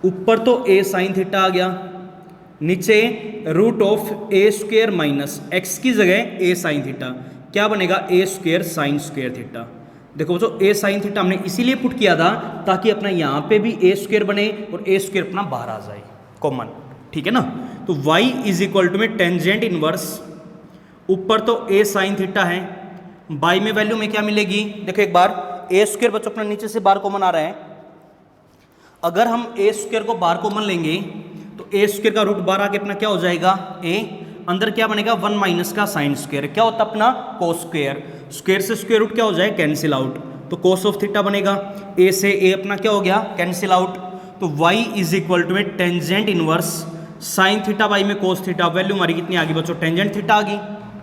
ऊपर तो a साइन थीटा आ गया, नीचे root of a square minus x की जगह a साइन थीटा, क्या बनेगा a square sine square theta. देखो बच्चों a साइन थीटा हमने इसीलिए पुट किया था ताकि अपना यहाँ पे भी a स्क्वायर बने और a स्क्वायर अपना बाहर आ जाए कॉमन, ठीक है ना। तो y इज इक्वल टू में टेंजेंट इनवर्स, ऊपर तो a साइन थीटा है, y में वैल्यू में क्या मिलेगी, देखो एक बार a स्क्वायर बच्चों अपना नीचे से बाहर कॉमन आ रहा है, अगर हम a स्क्वायर को बाहर कॉमन लेंगे तो a स्क्वायर का रूट बाहर आके अपना क्या हो जाएगा a, अंदर क्या बनेगा 1 माइनस का साइन स्क्वायर, क्या होता अपना कोस स्क्वायर, स्क्वायर से स्क्वायर रूट क्या हो जाए कैंसिल आउट, तो कोस ऑफ थीटा बनेगा, a से a अपना क्या हो गया कैंसिल आउट, तो y इज इक्वल टू में tangent inverse sine theta by में कोस थीटा, वैल्यू हमारी कितनी आ गई बच्चों, टेंजेंट थीटा आ गई,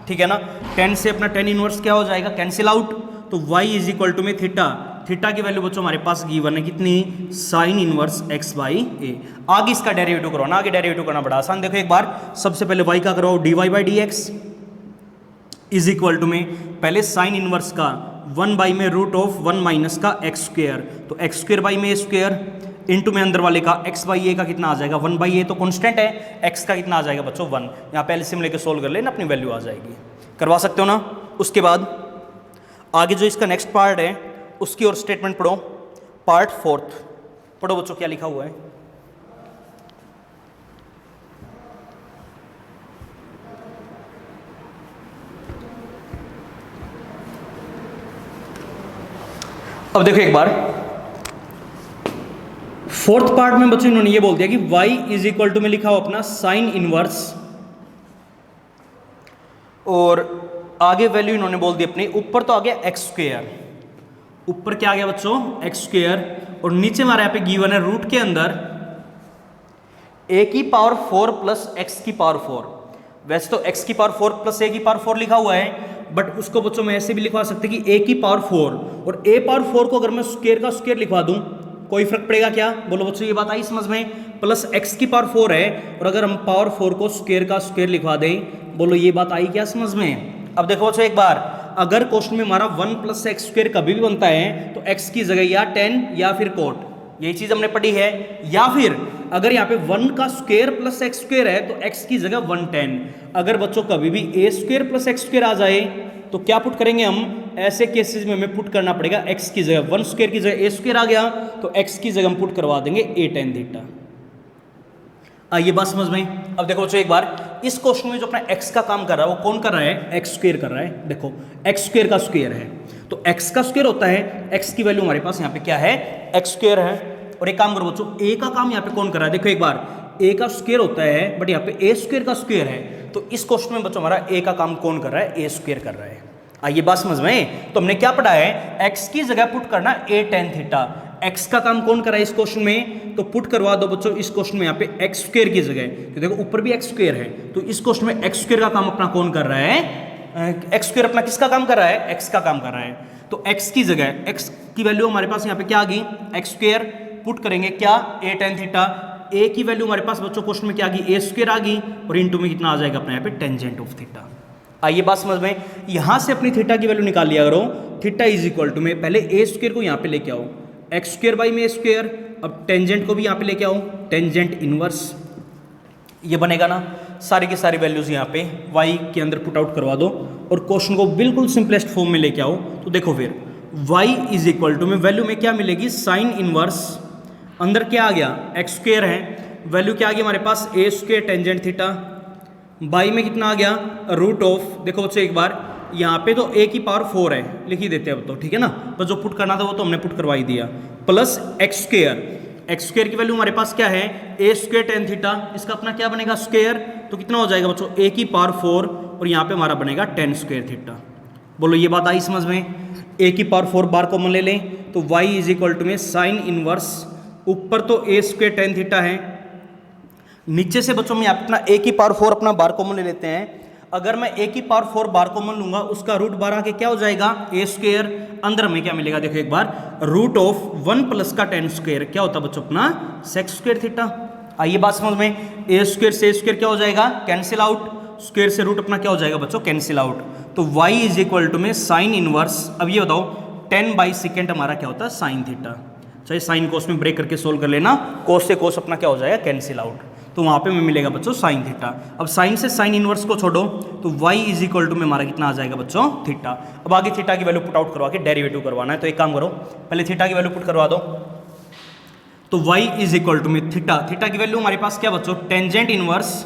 ठीक है ना। टेन से अपना टेन इनवर्स क्या हो जाएगा कैंसिल आउट, तो y इज इक्वल टू में थीटा, थीटा की वैल्यू बच्चों हमारे पास गिवन है कितनी, साइन इनवर्स x बाई ए। आगे इसका डेरिवेटिव करो ना, आगे डेरिवेटिव करना बड़ा आसान। देखो एक बार सबसे पहले y का करो dy by D x is equal to में पहले साइन इनवर्स का 1 बाई में रूट ऑफ 1 माइनस का एक्स स्क्वायर, तो एक्स स्क्वायर बाई में ए स्क्वायर इंटू में अंदर वाले का x बाई ए का कितना आ जाएगा 1 बाई ए, तो कॉन्स्टेंट है, x का कितना आ जाएगा बच्चों 1, यहाँ पे एलसीएम लेके सोल्व कर लेना, अपनी वैल्यू आ जाएगी, करवा सकते हो ना। उसके बाद आगे जो इसका नेक्स्ट पार्ट है उसकी और स्टेटमेंट पढ़ो, पार्ट फोर्थ पढ़ो बच्चों, क्या लिखा हुआ है, अब देखो एक बार फोर्थ पार्ट में बच्चों इन्होंने ये बोल दिया कि y इज इक्वल टू में लिखा हो अपना साइन इनवर्स, और आगे वैल्यू इन्होंने बोल दी अपनी, ऊपर तो आ गया एक्स स्क्वेयर, ऊपर क्या आ गया बच्चों एक्स स्क्वेयर, और नीचे हमारे यहाँ पे गिवन है रूट के अंदर a की पावर 4 प्लस एक्स की पावर 4। वैसे तो x की पावर 4 प्लस a की पावर 4 लिखा हुआ है, बट उसको बच्चों में ऐसे भी लिखवा सकते कि a की पावर 4 और a पावर 4 को अगर मैं स्क्वायर का स्क्वायर लिखवा दूं कोई फर्क पड़ेगा क्या? बोलो बच्चों ये बात आई समझ में? प्लस x की पावर 4 है और अगर हम पावर 4 को स्क्वायर का स्क्वायर लिखवा दें, बोलो ये बात आई क्या समझ में? अब देखो बच्चों एक बार, अगर क्वेश्चन में हमारा 1 प्लस एक्स स्क्वायर कभी भी बनता है तो x की जगह या 10 या फिर कोट, यही चीज हमने पढ़ी है। या फिर अगर यहाँ पे 1 का स्क्वायर प्लस एक्स स्क्वायर है तो x की जगह 110। अगर बच्चों कभी भी a square plus x square आ जाए तो क्या पुट करेंगे हम? ऐसे केसेस में हमें पुट करना पड़ेगा x की जगह 1 स्क्वायर की जगह a स्क्वायर आ गया तो x की जगह हम पुट करवा देंगे a tan थीटा। आइए बात समझ में। अब देखो बच्चों एक बार, इस क्वेश्चन में जो अपना x का काम कर रहा है वो कौन कर रहा है? x स्क्वायर कर रहा है। देखो x स्क्वायर का स्क्वायर है तो x का स्क्वायर होता है, x की वैल्यू हमारे पास यहाँ पे क्या है? x स्क्वायर है। और एक काम करो बच्चों, a का काम यहाँ पे कौन कर रहा है? देखो एक बार, a का स्क्वायर होता है बट यहाँ पे a स्क्वायर का स्क्वायर है, तो इस क्वेश्चन में बच्चों हमारा a का काम कौन कर रहा है? a स्क्वायर कर रहा है। आइए बात समझ में। तो हमने क्या पढ़ा है? x की जगह पुट करना a tan थीटा। x का काम कौन कर रहा है इस क्वेश्चन में? तो पुट करवा दो बच्चों इस क्वेश्चन में यहाँ पे x स्क्वायर की जगह, तो देखो ऊपर भी x स्क्वायर है, तो इस क्वेश्चन में x स्क्वायर का काम अपना कौन कर रहा है? x स्क्वायर अपना किसका काम कर रहा है? x का काम कर रहा है। तो x की जगह x की वैल्यू हमारे पास यहाँ पे क्या आ गई? x स्क्वायर, पुट करेंगे क्या? a tan theta. a की वैल्यू हमारे पास बच्चों क्वेश्चन में क्या आ गई? a स्क्वायर आ गई, और इनटू में कितना आ जाएगा अपने यहाँ पे? Tangent of theta. आइए बात समझ में। यहां से अपनी थीटा की वैल्यू निकाल लिया करो। थीटा इज इक्वल टू में पहले a स्क्वायर को यहाँ पे लेके आओ, एक्स स्क्वायर बाई में स्क्वायर, अब टेंजेंट को भी यहाँ पे लेके आओ, टेंजेंट इनवर्स, ये बनेगा ना। सारी की सारी वैल्यूज यहाँ पे y के अंदर पुट आउट करवा दो और क्वेश्चन को बिल्कुल सिंपलेस्ट फॉर्म में लेके आओ। तो देखो फिर y इज इक्वल टू में वैल्यू में क्या मिलेगी? साइन इनवर्स, अंदर क्या आ गया? एक्स स्क्वायर है, वैल्यू क्या आ गई हमारे पास? a square tangent theta, by में कितना आ गया? रूट ऑफ, देखो बच्चों एक बार यहाँ पे तो a की पावर 4 है, लिख ही देते हैं अब तो, ठीक है ना। बस जो पुट करना था वो तो हमने पुट करवा ही दिया, plus x square. X square की वैल्यू हमारे पास क्या है? a स्क्वायर टेन थीटा, इसका अपना क्या बनेगा? स्क्वायर, तो कितना हो जाएगा बच्चों? a की पावर 4 और यहाँ पे हमारा बनेगा 10 स्क्वायर थीटा। बोलो ये बात आई समझ में? a की पावर 4 बार कॉमन ले लें तो y इज इक्वल टू में साइन इनवर्स, ऊपर तो a स्क्वायर टेन थीटा है, नीचे से बच्चों में अपना a की पावर 4 अपना बार कॉमन ले लेते हैं। अगर मैं a की पावर 4 बार कॉमन लूंगा उसका रूट बार आके क्या हो जाएगा? a स्क्वायर, अंदर हमें क्या मिलेगा? देखो एक बार, रूट ऑफ 1 प्लस का 10 स्क्वायर क्या होता है बच्चों? अपना सेक्स स्क्वायर थीटा। आइए बात समझ में। a स्क्वायर से स्क्वायर क्या हो जाएगा? कैंसिल आउट, स्क्वायर से रूट अपना क्या हो जाएगा बच्चों? Cancel out. तो y इज इक्वल टू में साइन इनवर्स, अब ये बताओ 10/2 हमारा क्या होता है? Sine theta. चाहे साइन कोस में ब्रेक करके सोल्व कर लेना, कोस से कोस अपना क्या हो जाएगा? कैंसिल आउट, तो वहाँ पे हमें मिलेगा बच्चों साइन थीटा। अब साइन से साइन इनवर्स को छोड़ो तो y इज इक्वल टू में हमारा कितना आ जाएगा बच्चों? थीटा। अब आगे थीटा की वैल्यू पुट आउट करवा के डेरिवेटिव करवाना है, तो एक काम करो, पहले थीटा की वैल्यू पुट करवा दो। तो y इज इक्वल टू में थीटा, थीटा की वैल्यू हमारे पास क्या बच्चों? Tangent inverse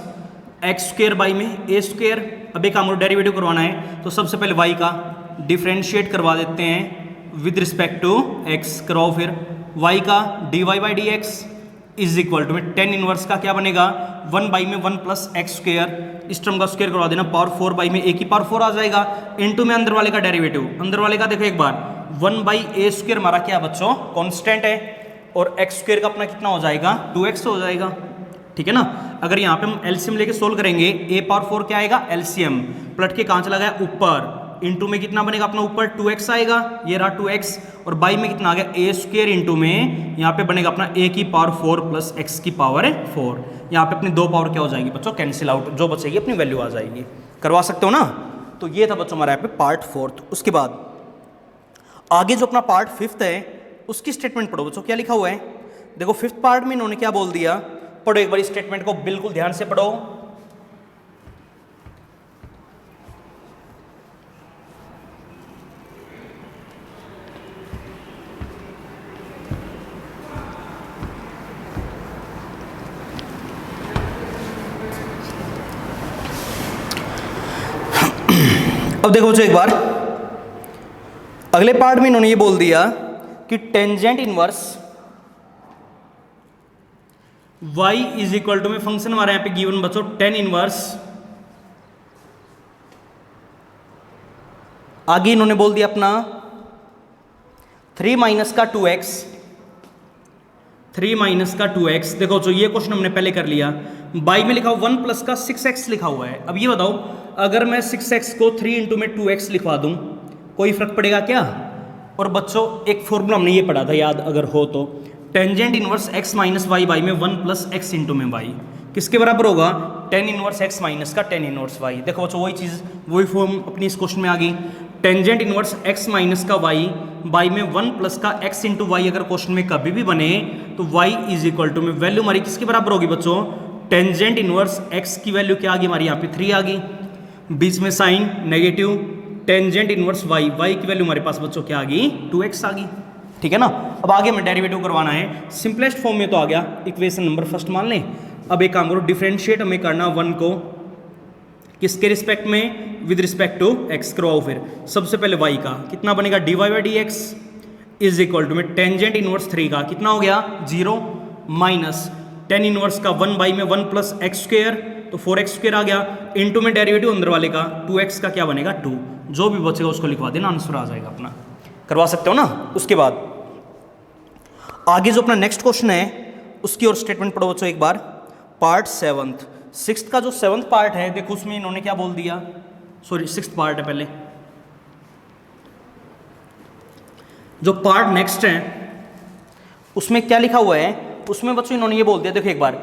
x square by में a स्क्वायर। अब एक काम करो, डेरिवेटिव करवाना है तो सबसे पहले y का डिफ्रेंशिएट करवा देते हैं विद रिस्पेक्ट टू x, कराओ फिर y का dy by D x is equal to में टेन इनवर्स का क्या बनेगा? 1 बाई में 1 प्लस एक्स स्क्वायर, इस टर्म का स्क्वायर करवा देना, पावर 4 बाई में a की पावर 4 आ जाएगा, इनटू में अंदर वाले का डेरिवेटिव, अंदर वाले का देखो एक बार 1 बाई a स्क्वायर हमारा क्या बच्चों? कांस्टेंट है, और x स्क्वायर का अपना कितना हो जाएगा? 2x हो जाएगा, ठीक है ना। अगर यहाँ पे हम एलसीएम लेके सोल्व करेंगे, a पावर 4 क्या आएगा? एलसीएम, पलट के कहाँ चला गया? ऊपर, इंटू में कितना बनेगा अपना? ऊपर 2x आएगा, ये रहा 2x, और बाई में कितना आ गया? a स्क्वायर, इंटू में यहाँ पे बनेगा अपना a की पावर 4 प्लस x की पावर 4। यहाँ पे अपनी दो पावर क्या हो जाएगी बच्चों? कैंसिल आउट, जो बचेगी अपनी वैल्यू आ जाएगी। करवा सकते हो ना। तो ये था बच्चों हमारा यहाँ पे पार्ट 4। उसके बाद आगे जो अपना पार्ट 5 है उसकी स्टेटमेंट पढ़ो बच्चों, क्या लिखा हुआ है? देखो 5th पार्ट में इन्होंने क्या बोल दिया, पढ़ो एक बार स्टेटमेंट को, बिल्कुल ध्यान से पढ़ो। अब देखो बच्चों एक बार, अगले पार्ट में इन्होंने ये बोल दिया कि tangent inverse y is equal to में फंक्शन हमारे यहाँ पे गिवन बच्चों टेन इनवर्स, आगे इन्होंने बोल दिया अपना 3 माइनस का 2x, 3 माइनस का 2x। देखो जो ये क्वेश्चन हमने पहले कर लिया, बाई में लिखा हुआ 1 प्लस का 6x लिखा हुआ है। अब ये बताओ अगर मैं 6x को 3 इंटू में 2x लिखवा दूं कोई फर्क पड़ेगा क्या? और बच्चों एक फॉर्मूला हमने ये पढ़ा था याद अगर हो तो, tangent inverse x minus y by में 1 प्लस एक्स इंटू में y किसके बराबर होगा? टेन इनवर्स x माइनस का टेन इनवर्स y। देखो बच्चों वही चीज़ वही फॉर्म अपनी इस क्वेश्चन में आ गई। टेंजेंट इनवर्स x माइनस का y बाई में 1 प्लस का x इंटू वाई अगर क्वेश्चन में कभी भी बने तो y इज इक्वल टू में वैल्यू हमारी किसके बराबर होगी बच्चों? टेंजेंट इनवर्स x की वैल्यू क्या आ गई हमारी यहाँ पे 3 आ गई, बीच में sine negative, tangent inverse y, y की वैल्यू हमारे पास बच्चों क्या आ गई? 2x आ गई। ठीक है ना। अब आगे में डेरिवेटिव करवाना है, सिंपलेस्ट फॉर्म में तो आ गया, इक्वेशन नंबर फर्स्ट मान लें। अब एक काम करो, डिफरेंशिएट हमें करना 1 को किसके रिस्पेक्ट में? विद रिस्पेक्ट टू x करवाओ। फिर सबसे पहले y का कितना बनेगा? dy by D x is equal to में टेंजेंट इनवर्स 3 का कितना हो गया? 0 माइनस टेन इनवर्स का 1 बाई में 1 प्लस एक्स स्क्वेयर तो 4x स्क्वेयर आ गया, इंटू में डेरिवेटिव अंदर वाले का 2x का क्या बनेगा? 2। जो भी बचेगा उसको लिखवा देना, आंसर आ जाएगा अपना। करवा सकते हो ना। उसके बाद आगे जो अपना नेक्स्ट क्वेश्चन है उसकी और स्टेटमेंट पढ़ो बच्चों एक बार। पार्ट 7th, 6th का जो 7th पार्ट है देखो उसमें इन्होंने क्या बोल दिया, सॉरी 6th पार्ट है पहले, जो पार्ट नेक्स्ट है उसमें क्या लिखा हुआ है उसमें बच्चों इन्होंने ये बोल दिया। देखो एक बार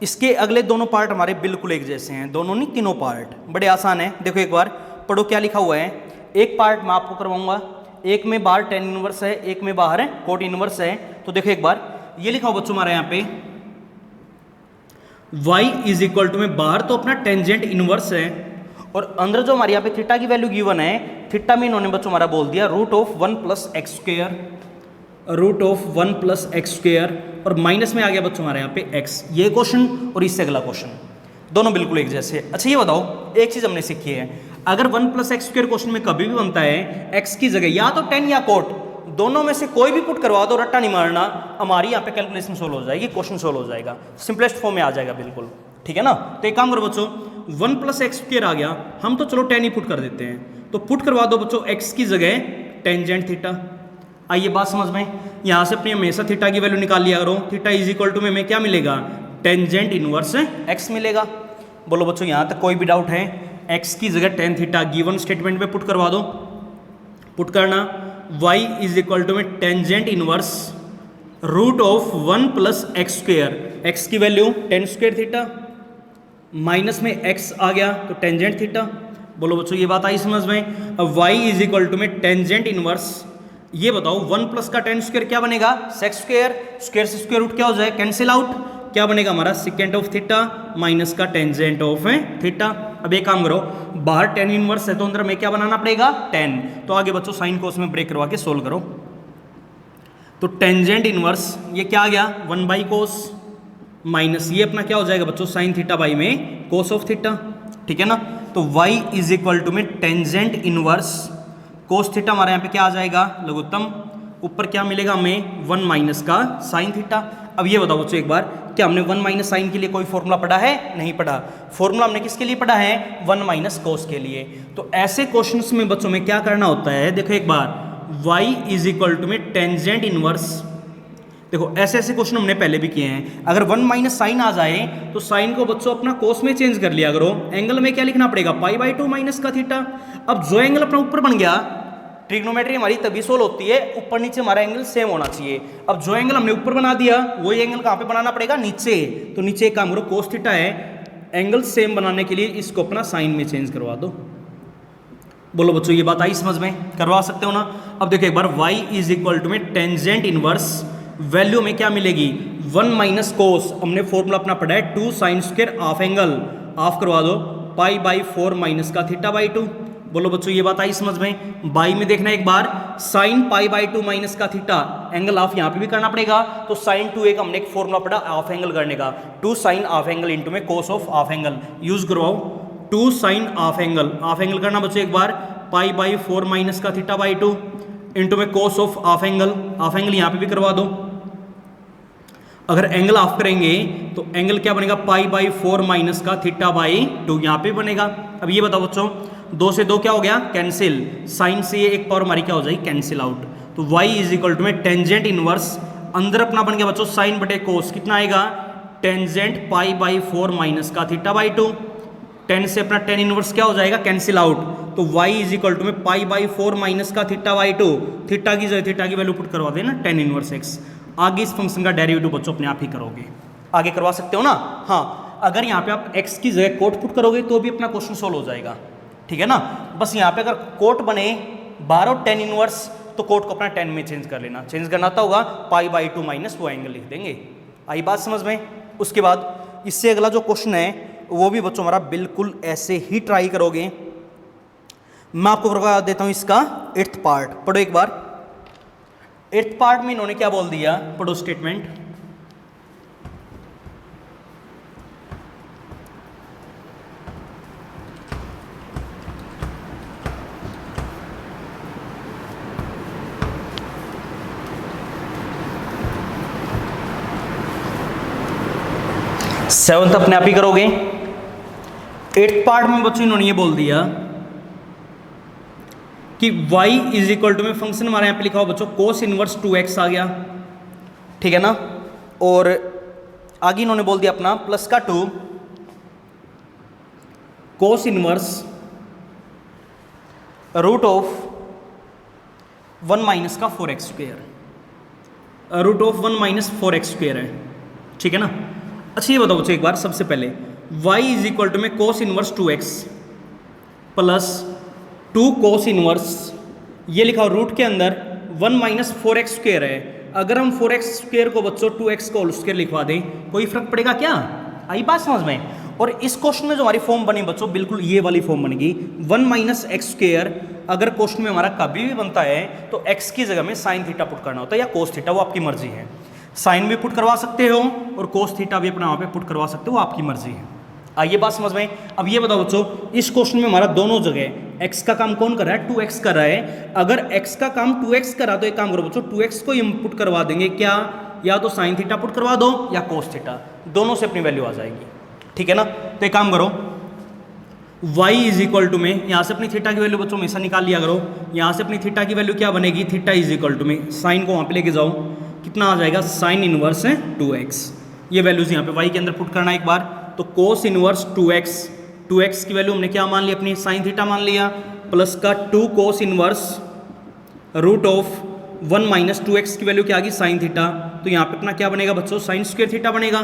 इसके अगले दोनों पार्ट हमारे बिल्कुल एक जैसे हैं, दोनों नहीं तीनों पार्ट बड़े आसान है। देखो एक बार पढ़ो क्या लिखा हुआ है। एक पार्ट मैं आपको करवाऊंगा, एक में बाहर टेन इनवर्स है, एक में बाहर है कोट इनवर्स है। तो देखो एक बार ये लिखा हुआ बच्चों हमारे यहाँ पे y इज इक्वल टू में बाहर तो अपना टेंजेंट इनवर्स है और अंदर जो हमारे यहाँ पे थीटा की वैल्यू गिवन है, थीटा में इन्होंने बच्चों हमारा बोल दिया root of 1 plus x square, root of 1 plus x square और माइनस में आ गया बच्चों हमारे यहाँ पे x। ये क्वेश्चन और इससे अगला क्वेश्चन दोनों बिल्कुल एक जैसे। अच्छा ये बताओ एक चीज हमने सीखी है, अगर 1 प्लस एक्स स्क्वेयर क्वेश्चन में कभी भी बनता है x की जगह या तो 10 या कोट, दोनों में से कोई भी पुट करवा दो, रट्टा नहीं मारना, हमारी यहाँ पे कैलकुलेशन सोल्व हो जाएगी, क्वेश्चन सोल्व हो जाएगा, सिंपलेस्ट फॉर्म में आ जाएगा बिल्कुल। ठीक है ना। तो एक काम करो बच्चों 1 प्लस एक्स स्क्वेयर आ गया, हम तो चलो 10 ही पुट कर देते हैं, तो पुट करवा दो बच्चों x की जगह टेंजेंट थीटा। आइए बात समझ में, यहाँ से अपनी हमेशा थीटा की वैल्यू निकाल लिया करो, थीटा इज इक्वल टू में हमें क्या मिलेगा? टेंजेंट इनवर्स x मिलेगा। बोलो बच्चों यहाँ तक कोई भी डाउट है? x की जगह टेन थीटा गिवन स्टेटमेंट में पुट करवा दो, पुट करना y इज इक्वल टू में tangent inverse root of 1 plus x square, x की value tan square theta minus में x आ गया तो टेंजेंट थीटा। बोलो बच्चों ये बात आई समझ में। अब y इज इक्वल टू में टेंजेंट इनवर्स, ये बताओ 1 प्लस का टेन स्क्वेयर क्या बनेगा? सेक्स स्क्वेयर, स्क्वेयर से स्क्वेयर रूट क्या हो जाए? कैंसिल आउट, क्या बनेगा हमारा? सेकेंड ऑफ थीटा माइनस का टेंजेंट ऑफ थीटा। अब एक काम करो, बाहर टेन इनवर्स है तो अंदर में क्या बनाना पड़ेगा? 10। तो आगे बच्चों साइन को उसमें ब्रेक करवा के सोल्व करो। तो टेंजेंट इनवर्स ये क्या आ गया? 1 बाई कोस माइनस ये अपना क्या हो जाएगा बच्चों? साइन थीटा बाई में कोस ऑफ थीटा। ठीक है ना। तो y इज इक्वल टू में टेंजेंट इनवर्स कोस थीटा हमारे यहाँ पे क्या आ जाएगा? लघुत्तम। ऊपर क्या मिलेगा हमें? 1 माइनस का साइन थीटा। अब ये बताओ बच्चों एक बार, क्या हमने 1 माइनस साइन के लिए कोई फॉर्मूला पढ़ा है? नहीं पढ़ा। फॉर्मूला हमने किसके लिए पढ़ा है? 1 माइनस कोस के लिए। तो ऐसे क्वेश्चंस में बच्चों में क्या करना होता है? देखो एक बार y इज इक्वल टू में टेंजेंट इनवर्स, देखो ऐसे ऐसे क्वेश्चन हमने पहले भी किए हैं। अगर 1 माइनस साइन आ जाए तो साइन को बच्चों अपना कोस में चेंज कर लिया करो। एंगल में क्या लिखना पड़ेगा? पाई बाई 2 माइनस का थीटा। अब जो एंगल अपना ऊपर बन गया, ट्रिग्नोमेट्री हमारी तभी सोल्व होती है ऊपर नीचे हमारा एंगल सेम होना चाहिए। अब जो एंगल हमने ऊपर बना दिया वही एंगल कहाँ पे बनाना पड़ेगा? नीचे। तो नीचे एक काम करो, कोस थीटा है, एंगल सेम बनाने के लिए इसको अपना साइन में चेंज करवा दो। बोलो बच्चों ये बात आई समझ में? करवा सकते हो ना। अब देखो एक बार y इज इक्वल टू में टेंजेंट इनवर्स, वैल्यू में क्या मिलेगी? 1 माइनस कोस, हमने फॉर्मूला अपना पढ़ा है 2 sine square half angle, half करवा दो पाई बाई 4 माइनस का थीटा बाई 2। बोलो बच्चों ये बात आई समझ में? बाई में देखना एक बार, साइन पाई बाई 2 माइनस का थीटा, एंगल हाफ यहाँ पे भी करना पड़ेगा, तो साइन 2 एक हमने एक फॉर्मूला पढ़ा हाफ एंगल करने का, 2 साइन हाफ एंगल इंटू में cos of half angle, use करवाओ 2 साइन हाफ एंगल करना बच्चों एक बार, पाई बाई 4 माइनस का थीटा बाई 2 इंटू में कोस ऑफ हाफ एंगल यहाँ पे भी करवा दो। अगर एंगल ऑफ करेंगे तो एंगल क्या बनेगा, π/4 माइनस का θ/2 यहाँ पे बनेगा। अब ये बताओ बच्चों, 2 से 2 क्या हो गया, कैंसिल, साइन से ये एक पावर हमारी क्या हो जाएगी, कैंसिल आउट। तो y इज इक्वल टू में टेंजेंट इनवर्स, अंदर अपना बन गया बच्चों साइन बटे कोस, कितना आएगा, टेंजेंट π/4 माइनस का θ/2। टेन से अपना टेन इनवर्स क्या हो जाएगा, कैंसिल आउट। तो y इज इक्वल टू में π/4 माइनस का θ/2, थीटा की जगह थीटा की वैल्यू पुट करवा देना टेन इनवर्स x। आगे इस फंक्शन का डेरिवेटिव बच्चों अपने आप ही करोगे, आगे करवा सकते हो ना। हाँ, अगर यहाँ पे आप x की जगह कोट पुट करोगे तो भी अपना क्वेश्चन सोल्व हो जाएगा, ठीक है ना। बस यहाँ पे अगर कोट बने 12 और 10 इनवर्स तो कोट को अपना 10 में चेंज कर लेना, चेंज करना आता होगा π/2 माइनस वो एंगल लिख देंगे। आई बात समझ में। उसके बाद इससे अगला जो क्वेश्चन है वो भी बच्चों हमारा बिल्कुल ऐसे ही ट्राई करोगे। मैं आपको करवा देता हूँ इसका 8th पार्ट, पढ़ो एक बार। 8th पार्ट में इन्होंने क्या बोल दिया, पढ़ो स्टेटमेंट। सेवंथ अपने आप ही करोगे। 8th पार्ट में बच्चों इन्होंने ये बोल दिया कि y इज इक्वल टू में फंक्शन हमारे यहाँ पे लिखा हुआ बच्चों कोस इनवर्स 2x आ गया, ठीक है ना। और आगे इन्होंने बोल दिया अपना प्लस का 2 cos inverse root of 1 minus का 4x square, root of 1 minus 4x square है, ठीक है ना। अच्छा ये बताओ बच्चों एक बार, सबसे पहले y इज इक्वल टू में cos inverse 2x plus 2 cos inverse, ये लिखा हो रूट के अंदर 1 माइनस 4x स्क्वेयर है। अगर हम 4x स्क्वेयर को बच्चों 2x को होल स्क्वेयर लिखवा दें कोई फर्क पड़ेगा क्या, आई बात समझ में। और इस क्वेश्चन में जो हमारी फॉर्म बनी बच्चों बिल्कुल ये वाली फॉर्म बनेगी 1 माइनस एक्स स्क्वेयर। अगर क्वेश्चन में हमारा कभी भी बनता है तो x की जगह में साइन थीटा पुट करना होता है या कोस थीटा, वो आपकी मर्जी है। साइन भी पुट करवा सकते हो और कोस थीटा भी अपना वहाँ पे पुट करवा सकते हो, आपकी मर्जी है। आइए बात समझ में। अब ये बताओ बच्चों, इस क्वेश्चन में हमारा दोनों जगह x का काम कौन कर रहा है, 2x कर रहा है। अगर x का काम 2x कर रहा तो एक काम करो बच्चों 2x को इनपुट करवा देंगे क्या, या तो साइन थीटा पुट करवा दो या कोस थीटा, दोनों से अपनी वैल्यू आ जाएगी, ठीक है ना। तो एक काम करो y इज इक्वल टू में यहाँ से अपनी थीटा की वैल्यू बच्चों हमेशा निकाल लिया करो। यहाँ से अपनी थीटा की वैल्यू क्या बनेगी, थीटा इज इक्वल टू में साइन को वहाँ पे लेके जाओ, कितना आ जाएगा, साइन इनवर्स है 2x। ये वैल्यूज यहाँ पे y के अंदर पुट करना एक बार, तो कोस इनवर्स 2x की वैल्यू हमने क्या मान ली अपनी, साइन थीटा मान लिया, प्लस का 2 cos inverse root of 1 minus 2x की वैल्यू क्या आ गई, साइन थीटा। तो यहाँ पे अपना क्या बनेगा बच्चों, साइन स्क्वायर थीटा बनेगा।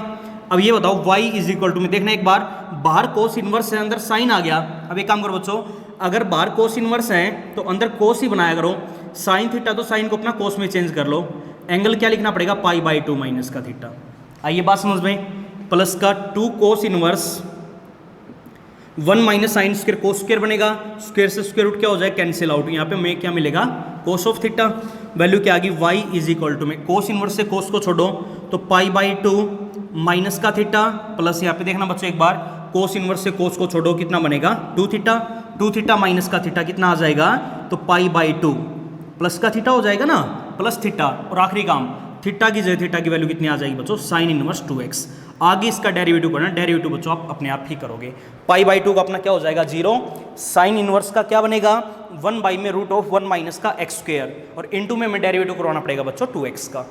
अब ये बताओ y इज इक्वल टू में, देखना एक बार, बाहर कोस इनवर्स है अंदर साइन आ गया। अब एक काम करो बच्चों, अगर बाहर कोस इनवर्स है तो अंदर कोस ही बनाया करो, साइन थीटा तो साइन को अपना कोस में चेंज कर लो। एंगल क्या लिखना पड़ेगा, π/2 माइनस का थीटा। आइए बात समझ में, प्लस का 2 cos inverse 1 minus sine square cos square बनेगा, स्क्वायर से स्क्वायर रूट क्या हो जाए, कैंसिल आउट। यहाँ पे हमें क्या मिलेगा, कोस ऑफ थीटा। वैल्यू क्या आ गई, y इज इक्वल टू में कोस इनवर्स से कोस को छोड़ो तो π/2 माइनस का थीटा, प्लस यहाँ पे देखना बच्चों एक बार, कोस इनवर्स से कोस को छोड़ो कितना बनेगा, 2 थीटा। 2 थीटा माइनस का थीटा कितना आ जाएगा, तो π/2 प्लस का थीटा हो जाएगा ना, प्लस थीटा। और आखिरी काम, थीटा की जगह थीटा की वैल्यू कितनी आ जाएगी बच्चों, साइन इनवर्स 2x। आगे इसका डेरिवेटिव करना, डेरिवेटिव बच्चों आप अपने आप ही करोगे। π/2 का अपना क्या हो जाएगा, 0। साइन इनवर्स का क्या बनेगा, 1 बाई में रूट ऑफ 1 माइनस का x स्क्वायर, और इनटू में हमें डेरिवेटिव करवाना पड़ेगा बच्चों 2x का।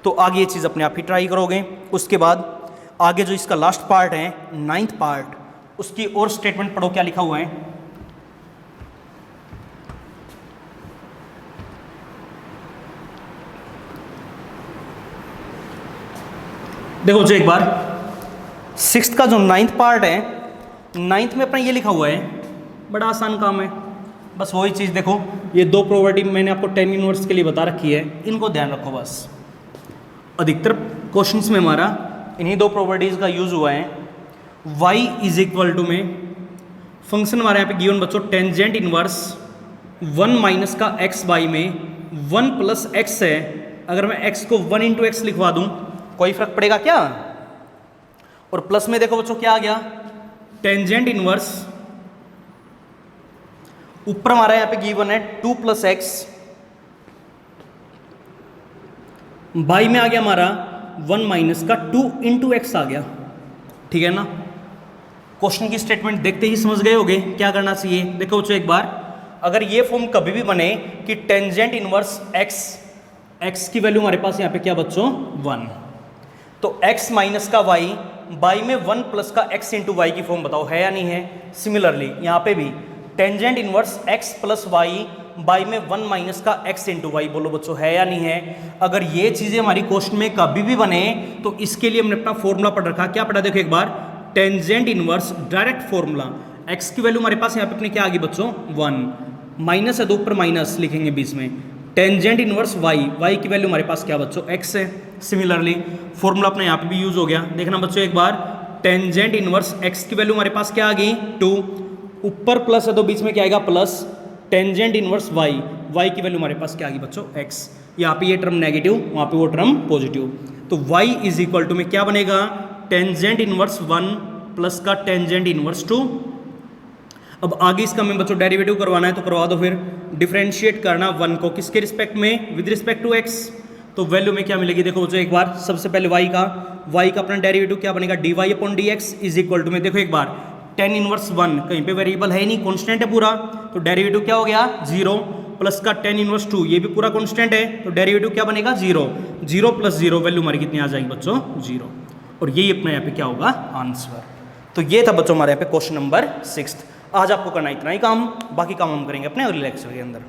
तो आगे ये चीज़ अपने आप ही ट्राई करोगे। उसके बाद आगे जो इसका लास्ट पार्ट है 9th पार्ट, उसकी और स्टेटमेंट पढ़ो क्या लिखा हुआ है। देखो जो एक बार 6th का जो 9th पार्ट है, 9th में अपना ये लिखा हुआ है, बड़ा आसान काम है। बस वही चीज़ देखो, ये 2 प्रॉपर्टी मैंने आपको 10 इनवर्स के लिए बता रखी है, इनको ध्यान रखो बस। अधिकतर क्वेश्चंस में हमारा इन्हीं 2 प्रॉपर्टीज़ का यूज़ हुआ है। y इज इक्वल टू में फंक्शन हमारे यहाँ पे गिवन बच्चों टेंजेंट इनवर्स 1 माइनस का x बाई में 1 प्लस x है। अगर मैं x को 1 इंटू एक्स लिखवा दूँ कोई फर्क पड़ेगा क्या। और प्लस में देखो बच्चों क्या आ गया, टेंजेंट इनवर्स, ऊपर हमारा यहाँ पे गिवन है 2 प्लस एक्स, बाई में आ गया हमारा 1 माइनस का 2 इंटू एक्स आ गया, ठीक है ना। क्वेश्चन की स्टेटमेंट देखते ही समझ गए होगे क्या करना चाहिए। देखो बच्चों एक बार, अगर ये फॉर्म कभी भी बने कि टेंजेंट इनवर्स एक्स की वैल्यू हमारे पास यहाँ पे क्या बच्चों 1, तो x माइनस का y में 1 प्लस का x इंटू वाई की फॉर्म बताओ है या नहीं है। सिमिलरली यहाँ पे भी tangent inverse x plus y में 1 माइनस का x इंटू वाई, बोलो बच्चों है या नहीं है। अगर ये चीज़ें हमारी क्वेश्चन में कभी भी बने तो इसके लिए हमने अपना फॉर्मूला पढ़ रखा, क्या पढ़ा देखो एक बार, tangent inverse direct formula, x की वैल्यू हमारे पास यहाँ पे अपने क्या आ गई बच्चों 1, माइनस है दो ऊपर माइनस लिखेंगे बीच में, टेंजेंट इनवर्स y की वैल्यू हमारे पास क्या बच्चों x है। सिमिलरली फॉर्मूला अपना यहाँ पे भी यूज हो गया। देखना बच्चों एक बार, टेंजेंट इनवर्स x की वैल्यू हमारे पास क्या आ गई 2, ऊपर प्लस है तो बीच में क्या आएगा प्लस, टेंजेंट इनवर्स y की वैल्यू हमारे पास क्या आ गई बच्चों x, यहाँ पे ये टर्म नेगेटिव वहाँ पे वो टर्म पॉजिटिव, तो y इज इक्वल टू में क्या बनेगा टेंजेंट इनवर्स 1 प्लस का टेंजेंट इनवर्स 2। अब आगे इसका मैं बच्चों डेरिवेटिव करवाना है तो करवा दो, फिर डिफरेंशिएट करना 1 को किसके रिस्पेक्ट में, विद रिस्पेक्ट टू x, तो वैल्यू में क्या मिलेगी देखो बच्चों एक बार, सबसे पहले y का अपना डेरिवेटिव क्या बनेगा dy upon dx is equal to में देखो एक बार टेन इनवर्स 1 कहीं पे वेरिएबल है ही नहीं, कॉन्स्टेंट है पूरा, तो डेरिवेटिव क्या हो गया 0 प्लस का टेन इनवर्स 2 ये भी पूरा कॉन्स्टेंट है, तो डेरिवेटिव क्या बनेगा 0 प्लस 0 वैल्यू हमारी कितनी आ जाएगी बच्चों 0, और यही अपना यहाँ पे क्या होगा आंसर। तो ये था बच्चों हमारे यहाँ पे क्वेश्चन नंबर 6। आज आपको करना इतना ही काम, बाकी काम हम करेंगे अपने अगले लेक्चर के अंदर।